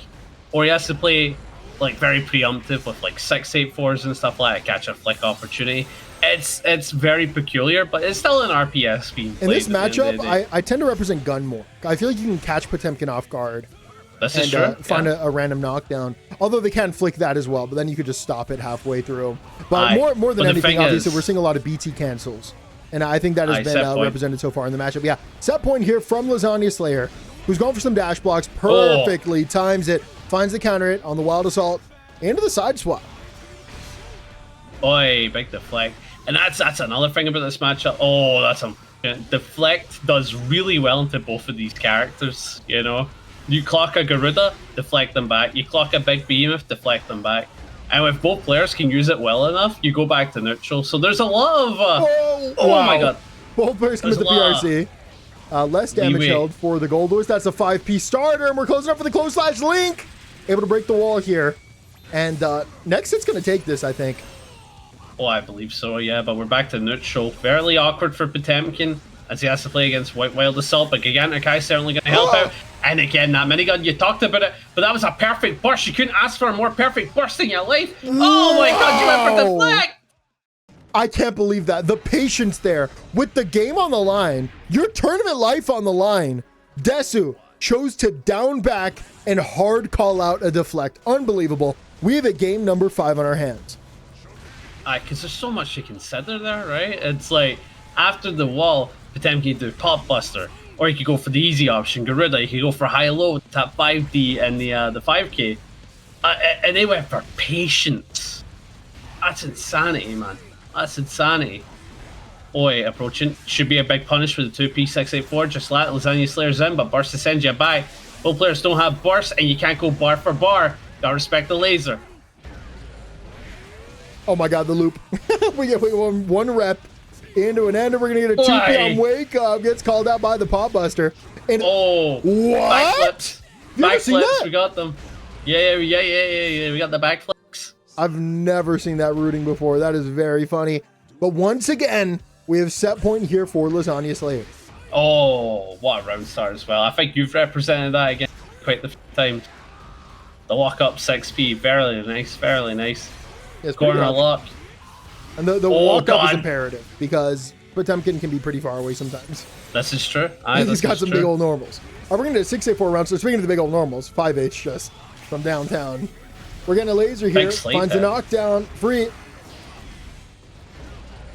or he has to play like very preemptive with like 6-8-4s and stuff like that, catch a flick opportunity. It's very peculiar, but it's still an RPS being played. In this matchup, I tend to represent gun more. I feel like you can catch Potemkin off guard and find a random knockdown. Although they can flick that as well, but then you could just stop it halfway through. But more than anything, obviously, we're seeing a lot of BT cancels. And I think that has been represented so far in the matchup. Yeah, set point here from Lasagna Slayer, who's going for some dash blocks, perfectly times it, finds the counter hit on the Wild Assault, into the side swap. Oi, big deflect. And that's another thing about this matchup. Oh, that's a deflect does really well into both of these characters, you know. You clock a Garuda, deflect them back. You clock a big behemoth, deflect them back. And if both players can use it well enough, you go back to neutral. So there's a lot of oh my god. Both players commit the PRC. Less damage held for the Goldlewis. That's a 5P starter, and we're closing up for the close slash link. Able to break the wall here. And next it's gonna take this, I think. Oh, I believe so, yeah, but we're back to neutral. Fairly awkward for Potemkin as he has to play against Wild Assault, but Gigantic certainly going to help out. And again, that minigun, you talked about it, but that was a perfect burst. You couldn't ask for a more perfect burst in your life. Oh my god, you went for the flag! I can't believe that. The patience there. With the game on the line, your tournament life on the line, Desu chose to down back and hard call out a deflect. Unbelievable. We have a game number 5 on our hands. Because there's so much to consider there, right? It's like, after the wall, Potemkin could do Pop Buster, or you could go for the easy option, Garuda. You could go for high-low, tap 5D and the 5K. And they went for patience. That's insanity, man. That's insanity. Oi, approaching. Should be a big punish with the 2P 6-8-4. Just let Lasagna Slayer's in, but burst to send you back. Both players don't have burst, and you can't go bar for bar. Gotta respect the laser. Oh my god, the loop. we get one rep into an end, and we're going to get a 2P on Wake Up. Gets called out by the Pop Buster. And what? Backflips. Backflips, we got them. Yeah, we got the backflips. I've never seen that rooting before. That is very funny. But once again, we have set point here for Lasagna Slayer. Oh, what a round start as well. I think you've represented that again quite the time. The lock-up 6P, very nice, very nice. Corner lock. And the walk-up is imperative, because Potemkin can be pretty far away sometimes. This is true. He's got some big old normals. We're going to 6-8-4 rounds. So speaking of the big old normals, 5H just from downtown. We're getting a laser here. Finds a knockdown. Free.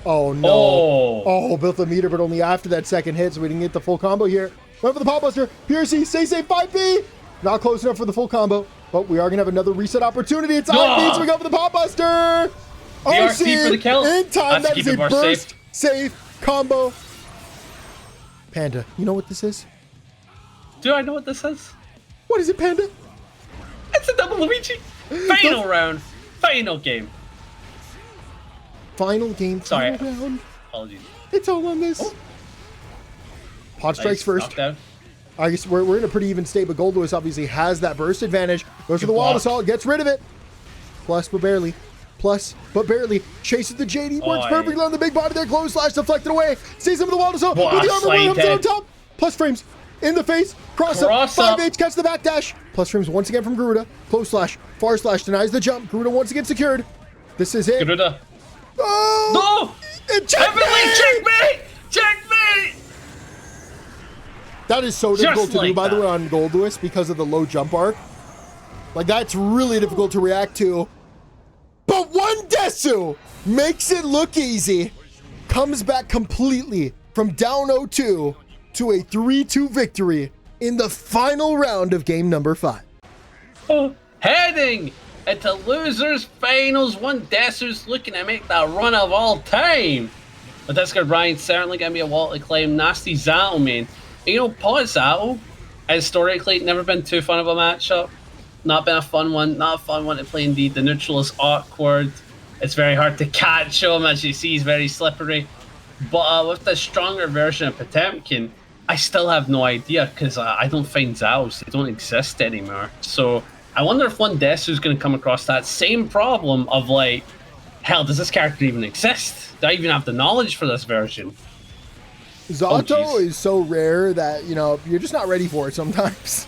Oh, no. Oh, built the meter, but only after that second hit, so we didn't get the full combo here. Went for the Pop Buster. PRC, stay safe, 5P. Not close enough for the full combo, but we are going to have another reset opportunity. It's IP, so we go for the Pop Buster. RC for the kill. In time, that is a burst safe combo. Panda, you know what this is? Do I know what this is? What is it, Panda? It's a double Luigi. Final round. Final game. Final game. Sorry. Final round. Apologies. It's all on this. Oh. Pod strikes Nice. first. Knockdown. I guess we're in a pretty even state, but Goldlewis obviously has that burst advantage. Goes for the wall assault, gets rid of it. Plus, but barely. Plus, but barely. Chases the JD, works perfectly on the big body there. Close slash deflected away. Sees him with the wall assault. With the armor comes in on top. Plus frames in the face. Cross up. 5H catch the backdash. Plus frames once again from Garuda. Close slash. Far slash denies the jump. Garuda once again secured. This is it. Garuda. Oh! No! Checkmate! Checkmate! That is so difficult to do, by the way, on Goldlewis because of the low jump arc. Like, that's really difficult to react to. But one Desu makes it look easy. Comes back completely from down 0-2 to a 3-2 victory in the final round of game number 5. Heading into losers finals, one Desu's looking to make that run of all time. But TskrBrian certainly going to be a wall to climb. Nasty ZATO, man. You know, Paul ZATO, historically, never been too fun of a matchup. Not been a fun one. Not a fun one to play indeed. The neutral is awkward. It's very hard to catch him. As you see, he's very slippery. But with the stronger version of Potemkin, I still have no idea because I don't find ZATOs. They don't exist anymore. So I wonder if one Desu is going to come across that same problem of like, hell, does this character even exist? Do I even have the knowledge for this version? ZATO is so rare that, you know, you're just not ready for it sometimes.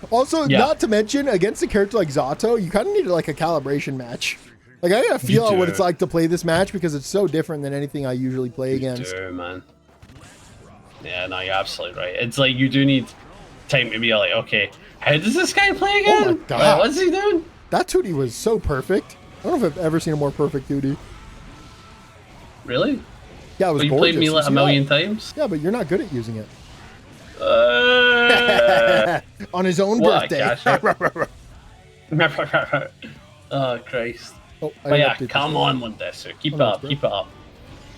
Also, not to mention, against a character like ZATO, you kind of need like a calibration match. Like, I gotta feel out what it's like to play this match because it's so different than anything I usually play against. Man. Yeah, no, you're absolutely right. It's like you do need time to be like, okay, how does this guy play again? Oh my God. What's he doing? That 2D was so perfect. I don't know if I've ever seen a more perfect 2D. Really? Yeah, it was but you gorgeous. played me like a million times? Yeah, but you're not good at using it. On his own birthday. Oh, Christ. Oh, but yeah, come on, one Desu. Keep it up, keep it up.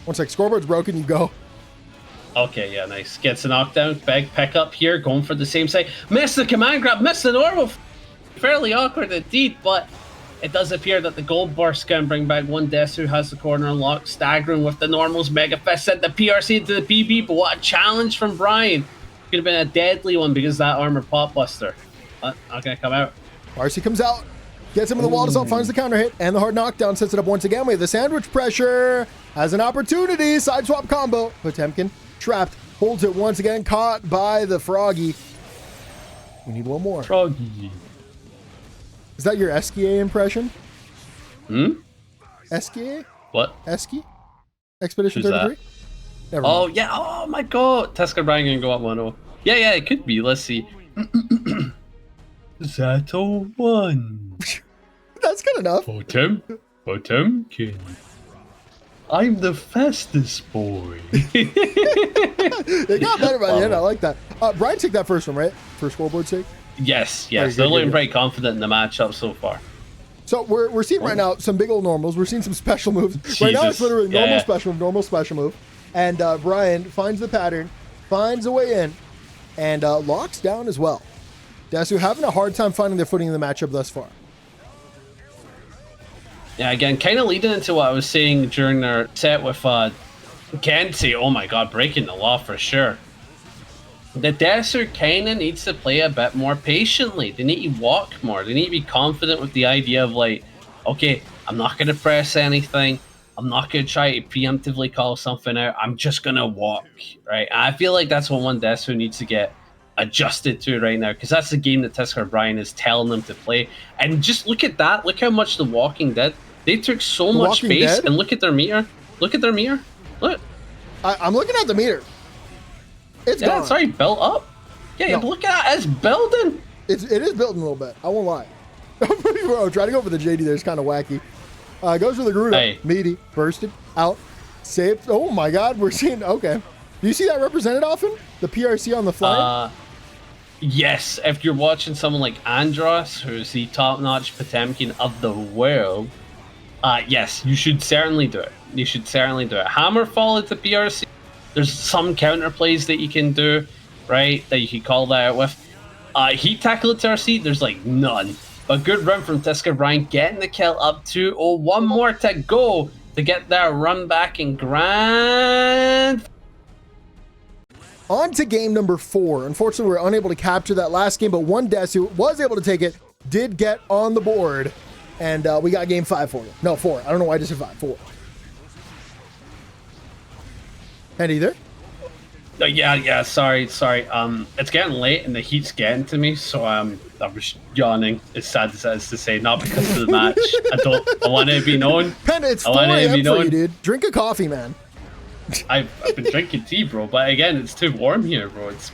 1 sec, scoreboard's broken, you go. Okay, yeah, nice. Gets a knockdown, backpack up here, going for the same side. Missed the command grab, missed the normal. Fairly awkward indeed, but it does appear that the gold burst can bring back one Desu, has the corner unlocked, staggering with the normals. Mega Fist sent the PRC into the PB, but what a challenge from Brian. Could have been a deadly one because that armor pop buster. Not gonna come out. RC comes out, gets him in the wall assault, finds the counter hit, and the hard knockdown sets it up once again with the sandwich pressure. Has an opportunity, side swap combo. Potemkin trapped, holds it once again, caught by the Froggy. We need one more. Froggy. Is that your Eskie impression? Eskie? What? Eskie? Expedition Who's 33? Never oh, mind. yeah. Oh, my God. TskrBrian gonna go up 1-0. Yeah, it could be. Let's see. ZATO 1. That's good enough. Potemkin. I'm the fastest boy. It got better by the end. I like that. Brian, take that first one, right? For scoreboard's sake? Yes. They're looking pretty confident in the matchup so far. So we're seeing right now some big old normals. We're seeing some special moves. Right now it's literally normal special move. And Brian finds the pattern, finds a way in, and locks down as well. Desu having a hard time finding their footing in the matchup thus far. Yeah, again, kind of leading into what I was saying during their set with Kensei. Oh my God, breaking the law for sure. The Desu kind of needs to play a bit more patiently. They need to walk more. They need to be confident with the idea of like, okay, I'm not going to press anything. I'm not going to try to preemptively call something out. I'm just going to walk, right? And I feel like that's what one Desu needs to get adjusted to right now, because that's the game that TskrBrian is telling them to play. And just look at that. Look how much the walking did. They took so much space, and look at their meter. Look at their meter. Look. I'm looking at the meter. It's gone. It's already built up. Yeah, look at that. It's building. It is building a little bit. I won't lie. Bro, try to go for the JD there. It's kind of wacky. Goes for the Garuda. Hey. Meaty. Bursted. Out. Saved. Oh my God. We're seeing. Okay. Do you see that represented often? The PRC on the fly? Yes. If you're watching someone like Andros, who's the top-notch Potemkin of the world, yes, you should certainly do it. You should certainly do it. Hammer fall at the PRC. There's some counter plays that you can do, right? That you can call that out with. Heat tackle at TRC, there's like none. But good run from TskrBrian, getting the kill up 2-0. One more to go to get their run back in grand. On to game number 4. Unfortunately, we were unable to capture that last game, but one Desu was able to take it, did get on the board, and we got game 5 for you. No, 4. I don't know why I just said 5. 4. And either? Yeah, sorry. It's getting late and the heat's getting to me, so I was yawning, as sad as that is to say, not because of the match. I want it to be known. Panda, it's 4 a.m. for you, dude. Drink a coffee, man. I've been drinking tea, bro, but again, it's too warm here, bro. It's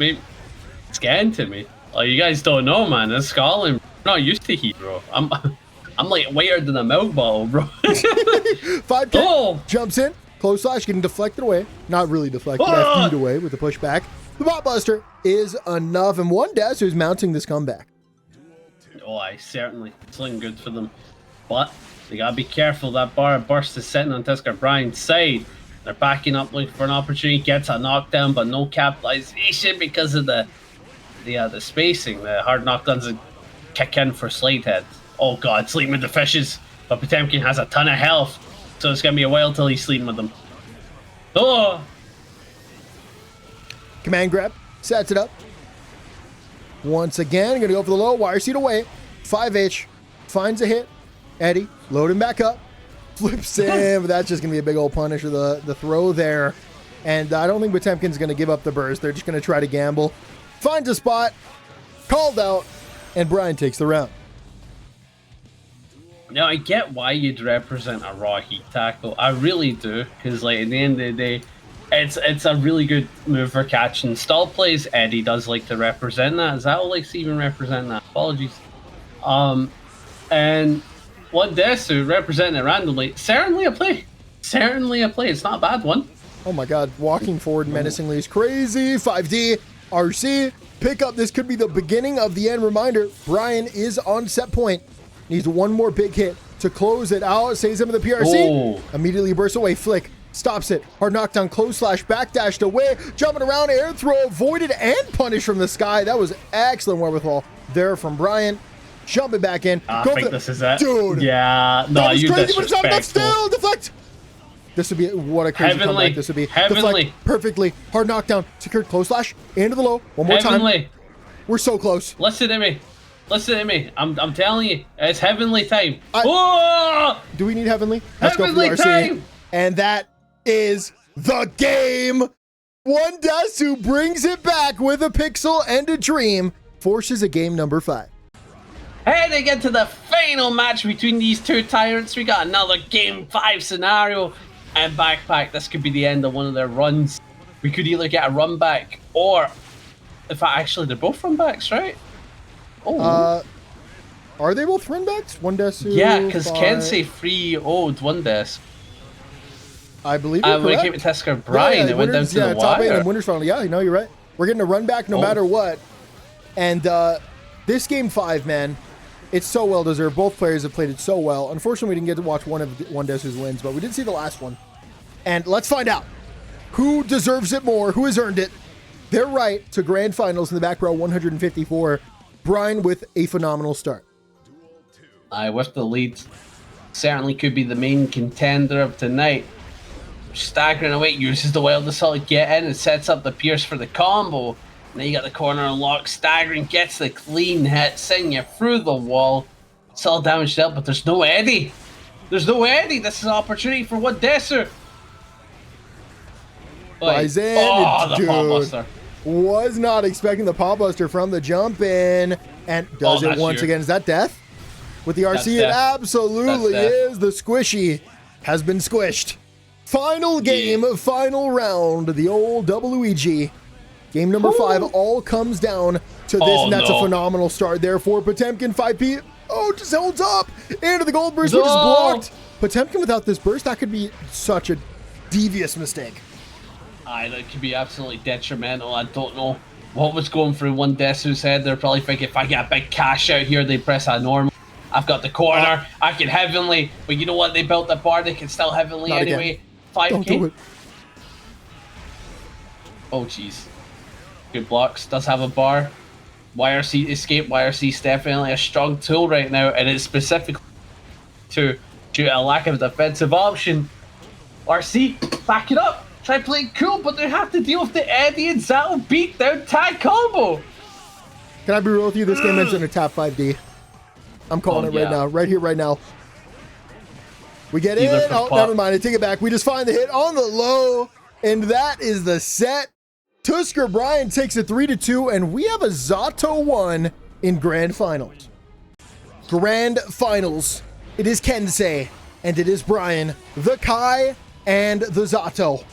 getting to me. Like, you guys don't know, man. In Scotland, I'm not used to heat, bro. I'm like wetter than a milk bottle, bro. 5K jumps in. Close slash getting deflected away. Not really deflected, feed away with the pushback. The bot buster is enough, and one Des who's mounting this comeback. Oh, certainly. It's looking good for them. But they gotta be careful. That bar burst is sitting on TskrBrian's side. They're backing up looking for an opportunity, gets a knockdown, but no capitalization because of the spacing. The hard knockdowns that kick in for slide head. Oh god, sleeping with the fishes. But Potemkin has a ton of health. So it's going to be a while till he's sleeping with them. Oh! Command grab. Sets it up. Once again, going to go for the low. Wire seat away. 5H. Finds a hit. Eddie. Loading back up. Flips in. But that's just going to be a big old punish of the throw there. And I don't think Potemkin's going to give up the burst. They're just going to try to gamble. Finds a spot. Called out. And Brian takes the round. Now, I get why you'd represent a raw heat tackle. I really do, because like at the end of the day, it's a really good move for catching stall plays. Eddie does like to represent that. ZATO likes to even represent that. Apologies. And one Desu representing it randomly. Certainly a play. Certainly a play. It's not a bad one. Oh my god, walking forward menacingly is crazy. 5D, RC, pick up. This could be the beginning of the end. Reminder, Brian is on set point. Needs one more big hit to close it out. Saves him with the PRC. Oh. Immediately bursts away. Flick stops it. Hard knockdown, close slash, backdashed away. Jumping around, air throw, avoided and punished from the sky. That was excellent wherewithal there from Brian. Jumping back in. I think this is it. Dude. Yeah. No, you crazy, but it's not enough disrespectful. still. Deflect. This would be what a crazy comeback this would be. Heavenly. Deflect perfectly. Hard knockdown. Secured close slash. Into the low. One more time. We're so close. Listen to me. Listen to me. I'm telling you, it's heavenly time. Do we need heavenly? Let's heavenly go for the RC. Time. And that is the game. One Desu brings it back with a pixel and a dream. Forces a game number 5. Heading into the final match between these two tyrants, we got another game 5 scenario. And baccpack, this could be the end of one of their runs. We could either get a run back or, in fact, actually, they're both run backs, right? Oh. Are they both run backs? One Desu. Yeah, because Kensei 3-0'd one Des. I believe you're when it came to TskrBrian, it went down to the top 8 wire. and winners final. Yeah, no, you're right. We're getting a run back no matter what. And this game 5, man, it's so well deserved. Both players have played it so well. Unfortunately, we didn't get to watch one Desu's wins, but we did see the last one. And let's find out who deserves it more, who has earned it. They're right to grand finals in the baccpaBrawl 154. Brian with a phenomenal start. With the lead, certainly could be the main contender of tonight. Staggering away, uses the wild assault to get in and sets up the pierce for the combo. Now you got the corner unlocked, staggering, gets the clean hit, sending you through the wall. Solid damage dealt, but there's no Eddie. There's no Eddie. This is an opportunity for one Desu. Buys in, the pop buster. Was not expecting the pop buster from the jump in, and does it once again. Is that death? With the RC, it absolutely is. The squishy has been squished. Final game, final round. The old WEG. Game number 5 all comes down to this, and that's a phenomenal start there for Potemkin. 5P. Oh, just holds up into the gold burst, which is blocked. Potemkin without this burst, that could be such a devious mistake. That could be absolutely detrimental. I don't know what was going through one Desu's head. They're probably thinking, if I get a big cash out here, they press a normal. I've got the corner. I can heavenly. But you know what? They built the bar. They can still heavenly anyway. 5K. Don't do it. Oh, jeez. Good blocks. Does have a bar. YRC escape. YRC is definitely a strong tool right now, and it's specifically due to a lack of defensive option. RC, back it up. Try playing cool, but they have to deal with the Eddie and ZATO beatdown tag combo. Can I be real with you? This game ends in a tap 5D. I'm calling it right now. Right here, right now. We get in. Oh, never mind. I take it back. We just find the hit on the low, and that is the set. TskrBrian takes it 3-2, and we have a ZATO 1 in Grand Finals. Grand Finals. It is Kensei, and it is Brian, the Kai, and the ZATO.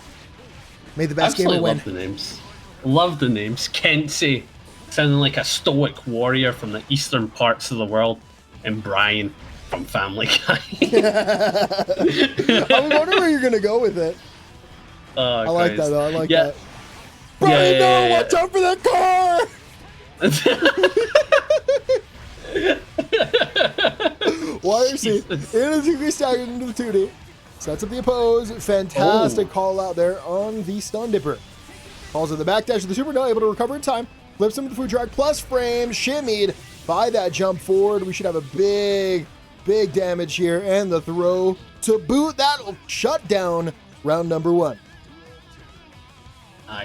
May the best gamer win. Love the names. Love the names. Kensei, sounding like a stoic warrior from the eastern parts of the world, and Brian from Family Guy. I was wondering where you're gonna go with it. I like that though. I like that. Brian, no! Watch out for that car! YRC in a 2v staggered into the 2D. Sets up the oppose. Fantastic call out there on the Stun Dipper. Calls in the backdash of the super, not able to recover in time. Flips him to the food drag plus frame. Shimmied by that jump forward. We should have a big damage here. And the throw to boot. That'll shut down round number 1.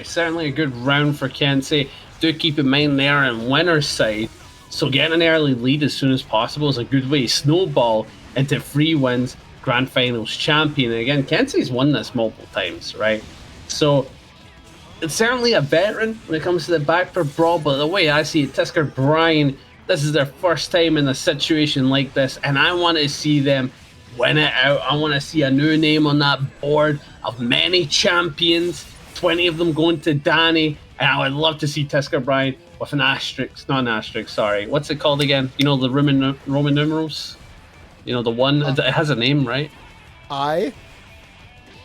Certainly a good round for Kensei. Do keep in mind they are on winner's side, so getting an early lead as soon as possible is a good way to snowball into 3 wins, Grand Finals champion. And again, Kensei's won this multiple times, right? So it's certainly a veteran when it comes to the baccpaBrawl, but the way I see it, TskrBrian, this is their first time in a situation like this, and I want to see them win it out. I want to see a new name on that board of many champions. 20 of them going to Danny, and I would love to see TskrBrian with an asterisk, not an asterisk, sorry. What's it called again? You know, the Roman numerals? You know, the one, it has a name, right? I?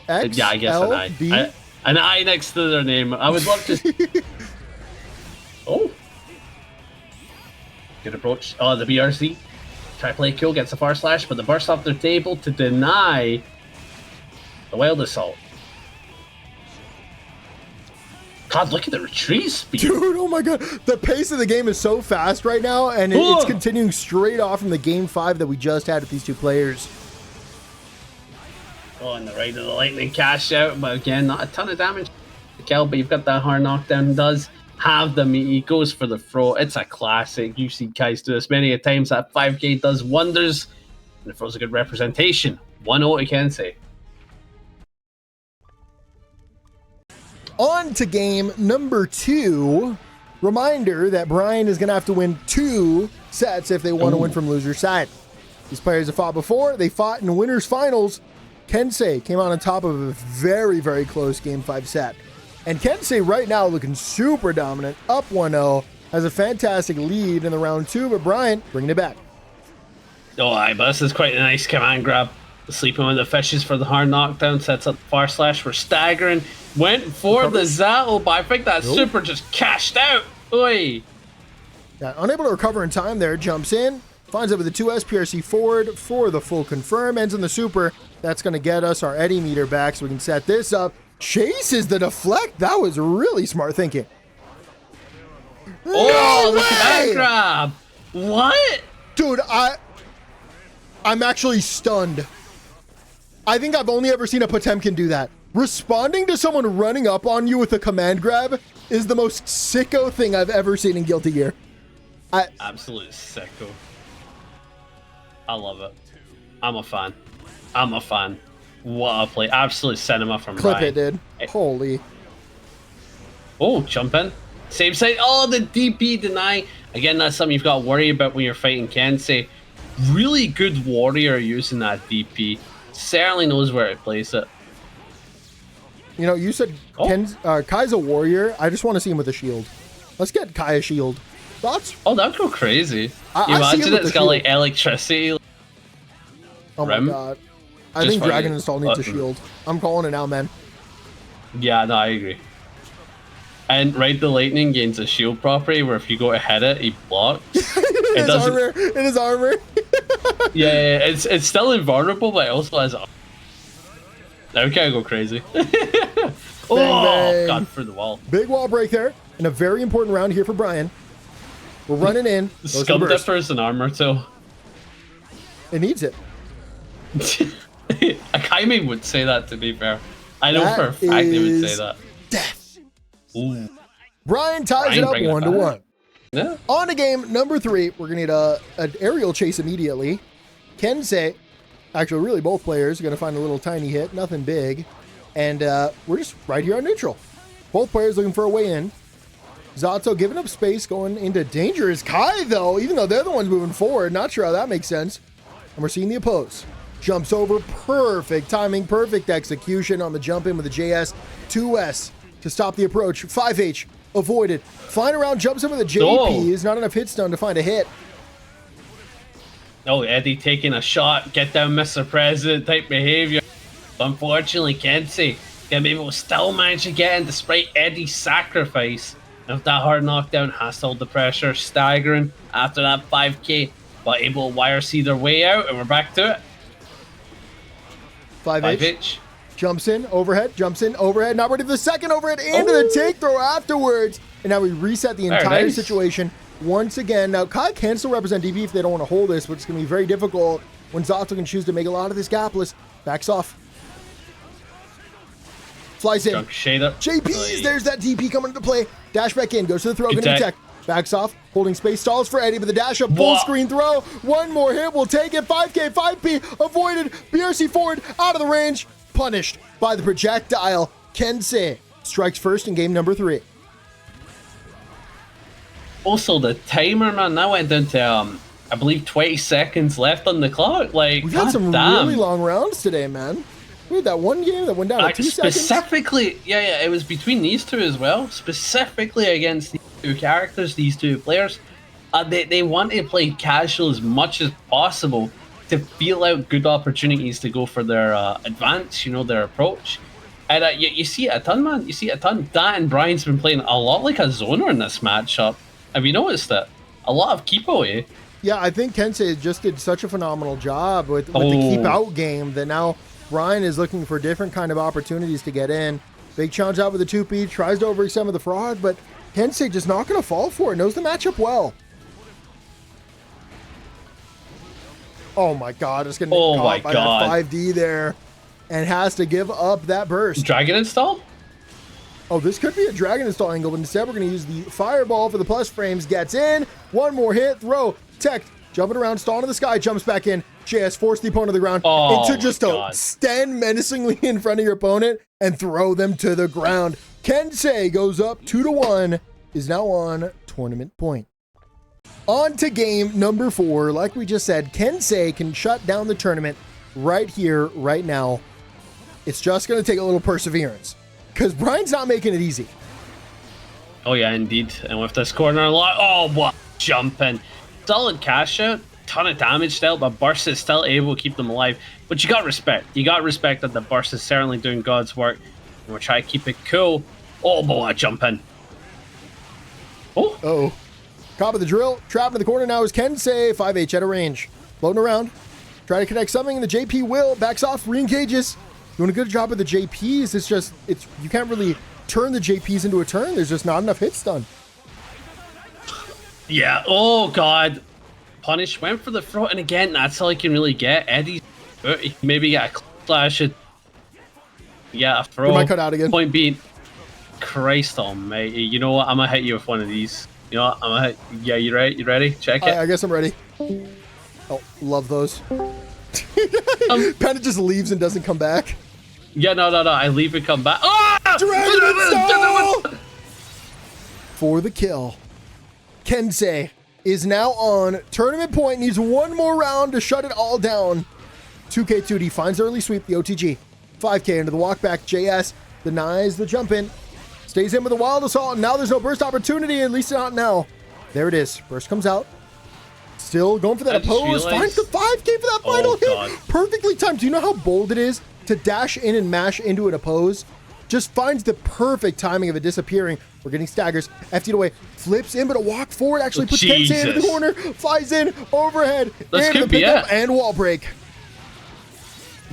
X? Yeah, I guess L, an I. D? An I next to their name. I would love to... Oh. Good approach. Oh, the BRC. Try play cool, gets a far slash, but the burst off their table to deny the Wild Assault. God, look at the retreat speed. Dude, oh my god. The pace of the game is so fast right now, and it's continuing straight off from the game 5 that we just had with these 2 players. Oh, on the right of the lightning cash out, but again, not a ton of damage to kill, but you've got that hard knockdown. Does have the meat. He goes for the throw. It's a classic. You see guys do this many a times. That 5k does wonders, and the throw's a good representation. 1-0 to Kensei. On to game number 2. Reminder that Brian is going to have to win 2 sets if they want to win from loser's side. These players have fought before. They fought in winners finals. Kensei came out on top of a very close game 5 set. And Kensei right now looking super dominant, up 1-0, has a fantastic lead in the round 2, but Brian bringing it back. Oh, aye, but this is quite a nice command grab. Sleeping with the fishes for the hard knockdown, sets up far slash for staggering. Went for the ZATO, but I think that super just cashed out. Oi. Yeah, unable to recover in time there, jumps in, finds it with the 2S PRC forward for the full confirm, ends in the super. That's going to get us our Eddie meter back so we can set this up. Chases the deflect. That was really smart thinking. Oh, look at that grab. What? Dude, I'm actually stunned. I think I've only ever seen a Potemkin do that. Responding to someone running up on you with a command grab is the most sicko thing I've ever seen in Guilty Gear. Absolute sicko. I love it. I'm a fan. I'm a fan. What a play. Absolute cinema from Clip Brian. it, dude. Holy. Oh, jump in. Same side. Oh, the DP deny. Again, that's something you've got to worry about when you're fighting Kensei. Really good warrior using that DP. Certainly knows where to place it. You know, you said Kai's a warrior. I just want to see him with a shield. Let's get Kai a shield. Thoughts? Oh, that'd go crazy. Imagine it's got like electricity. Oh my god. I think Dragon Install needs a shield. I'm calling it now, man. Yeah, no, I agree. And Ride the Lightning gains a shield property where if you go to hit it, he blocks. In his armor. Yeah, it's still invulnerable, but it also has. Now we can't go crazy. Bang, Oh, bang. God, through the wall. Big wall break there, and a very important round here for Brian. We're running in. Goes to the Scum burst. Dipper's an armor too. It needs it. A Kaime would say that, to be fair. I know That for a fact they would say is that. Death. Ooh. Brian ties Brian it up bringing it 1-1. back. Yeah. On to game number 3. We're going to need an aerial chase immediately. Kensei, actually really both players are going to find a little tiny hit, nothing big. And we're just right here on neutral. Both players looking for a way in. ZATO giving up space, going into danger is Kai though, even though they're the ones moving forward. Not sure how that makes sense. And we're seeing the oppose. Jumps over, perfect timing, perfect execution on the jump in with the JS 2S to stop the approach. 5H avoided. Flying around, jumps in with a JP. Is not enough hit stun to find a hit. Oh, Eddie taking a shot, get down Mr. President type behavior. Unfortunately, Kensei gonna be able to still manage to get in despite Eddie's sacrifice. And with that hard knockdown, has to hold the pressure, staggering after that 5k, but able to wire see their way out, and we're back to it. 5H jumps in, overhead, not ready for the second overhead, into the take throw afterwards. And now we reset the entire situation once again. Now, Kai can still represent DB if they don't want to hold this, but it's going to be very difficult when ZATO can choose to make a lot of this gapless. Backs off. Flies in. JP's, there's that DP coming into play. Dash back in, goes to the throw, going to be tech. Backs off, holding space, stalls for Eddie, but the dash up, full screen throw. One more hit, we'll take it. 5K, 5P, avoided. BRC forward, out of the range. Punished by the projectile. Kensei strikes first in game number 3. Also, the timer, man, that went down to, I believe, 20 seconds left on the clock. Like, we've had some really long rounds today, man. We had that one game that went down to 2 seconds. Specifically, yeah, it was between these two as well. Specifically against these two characters, these two players. They want to play casual as much as possible to feel out good opportunities to go for their advance, their approach. And you see it a ton, man. You see it a ton. Dat and Brian's been playing a lot like a zoner in this matchup. Have you noticed that? A lot of keep away. Yeah, I think Kensei just did such a phenomenal job with the keep out game that now Brian is looking for different kind of opportunities to get in. Big challenge out with the 2P, tries to overextend with the fraud, but Kensei just not going to fall for it. Knows the matchup well. Oh my God, it's going to get caught by that 5D there and has to give up that burst. Dragon install? Oh, this could be a dragon install angle, but instead we're going to use the fireball for the plus frames. Gets in, one more hit, throw, tech, jumping around, stall into the sky, jumps back in. JS force the opponent to the ground into just stand menacingly in front of your opponent and throw them to the ground. Kensei goes up 2-1, is now on tournament point. On to game number 4. Like we just said, Kensei can shut down the tournament right here, right now. It's just going to take a little perseverance because Brian's not making it easy. Oh yeah, indeed. And with this corner lock, oh, what jumping. Solid cash out, ton of damage still, but Burst is still able to keep them alive. But you got respect. You got respect that the Burst is certainly doing God's work. And we'll try to keep it cool. Oh boy, jumping. Oh. Top of the drill, trapped in the corner now is Kensei. 5H out of range. Floating around. Try to connect something, and the JP will. Backs off, re-engages. Doing a good job with the JPs. You can't really turn the JPs into a turn. There's just not enough hits done. Yeah, oh God. Punish went for the throat, and again, that's all he can really get. Eddie's maybe get a slash it. Yeah, a throw. You might cut out again. Point being, Christ almighty. You know what? I'm gonna hit you with one of these. You know what? I'm gonna hit. Yeah, you ready? You ready? Check it. I guess I'm ready. Oh, love those. Panda just leaves and doesn't come back. Yeah, no. I leave and come back. Ah! Dragon for the kill. Kensei is now on tournament point. Needs one more round to shut it all down. 2K2D finds early sweep, the OTG. 5K into the walk back. JS denies the jump in. Stays in with a wild assault. And now there's no burst opportunity, at least not now. There it is. Burst comes out. Still going for that oppose. Finds the 5K for that final hit. God. Perfectly timed. Do you know how bold it is to dash in and mash into an oppose? Just finds the perfect timing of it disappearing. We're getting staggers. FT'd away. Flips in, but a walk forward actually puts Kensei into the corner. Flies in, overhead. This into the pickup and wall break.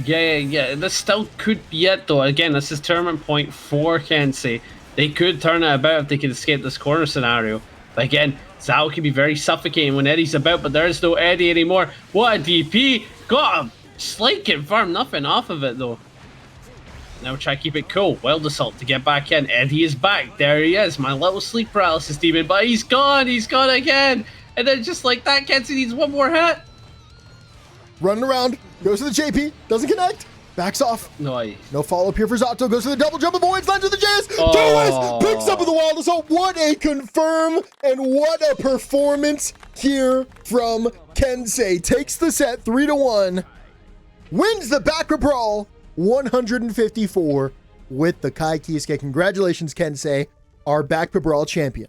Yeah. This still could be it, though. Again, this is tournament point 4, Kensei. They could turn it about if they could escape this corner scenario. But again, ZATO can be very suffocating when Eddie's about, but there is no Eddie anymore. What a DP! Got a slight confirm, nothing off of it, though. Now we'll try to keep it cool. Wild Assault to get back in. Eddie is back. There he is, my little sleep paralysis demon. But he's gone again. And then just like that, Kensei needs one more hit. Running around, goes to the JP, doesn't connect, backs off. No follow-up here for ZATO, goes to the double jump, avoids, lands with the JS. Oh. Picks up with the Wild Assault. What a confirm and what a performance here from Kensei. Takes the set 3-1, wins the baccpaBrawl 154 with the Kiske. Congratulations, Kensei, our baccpaBrawl champion.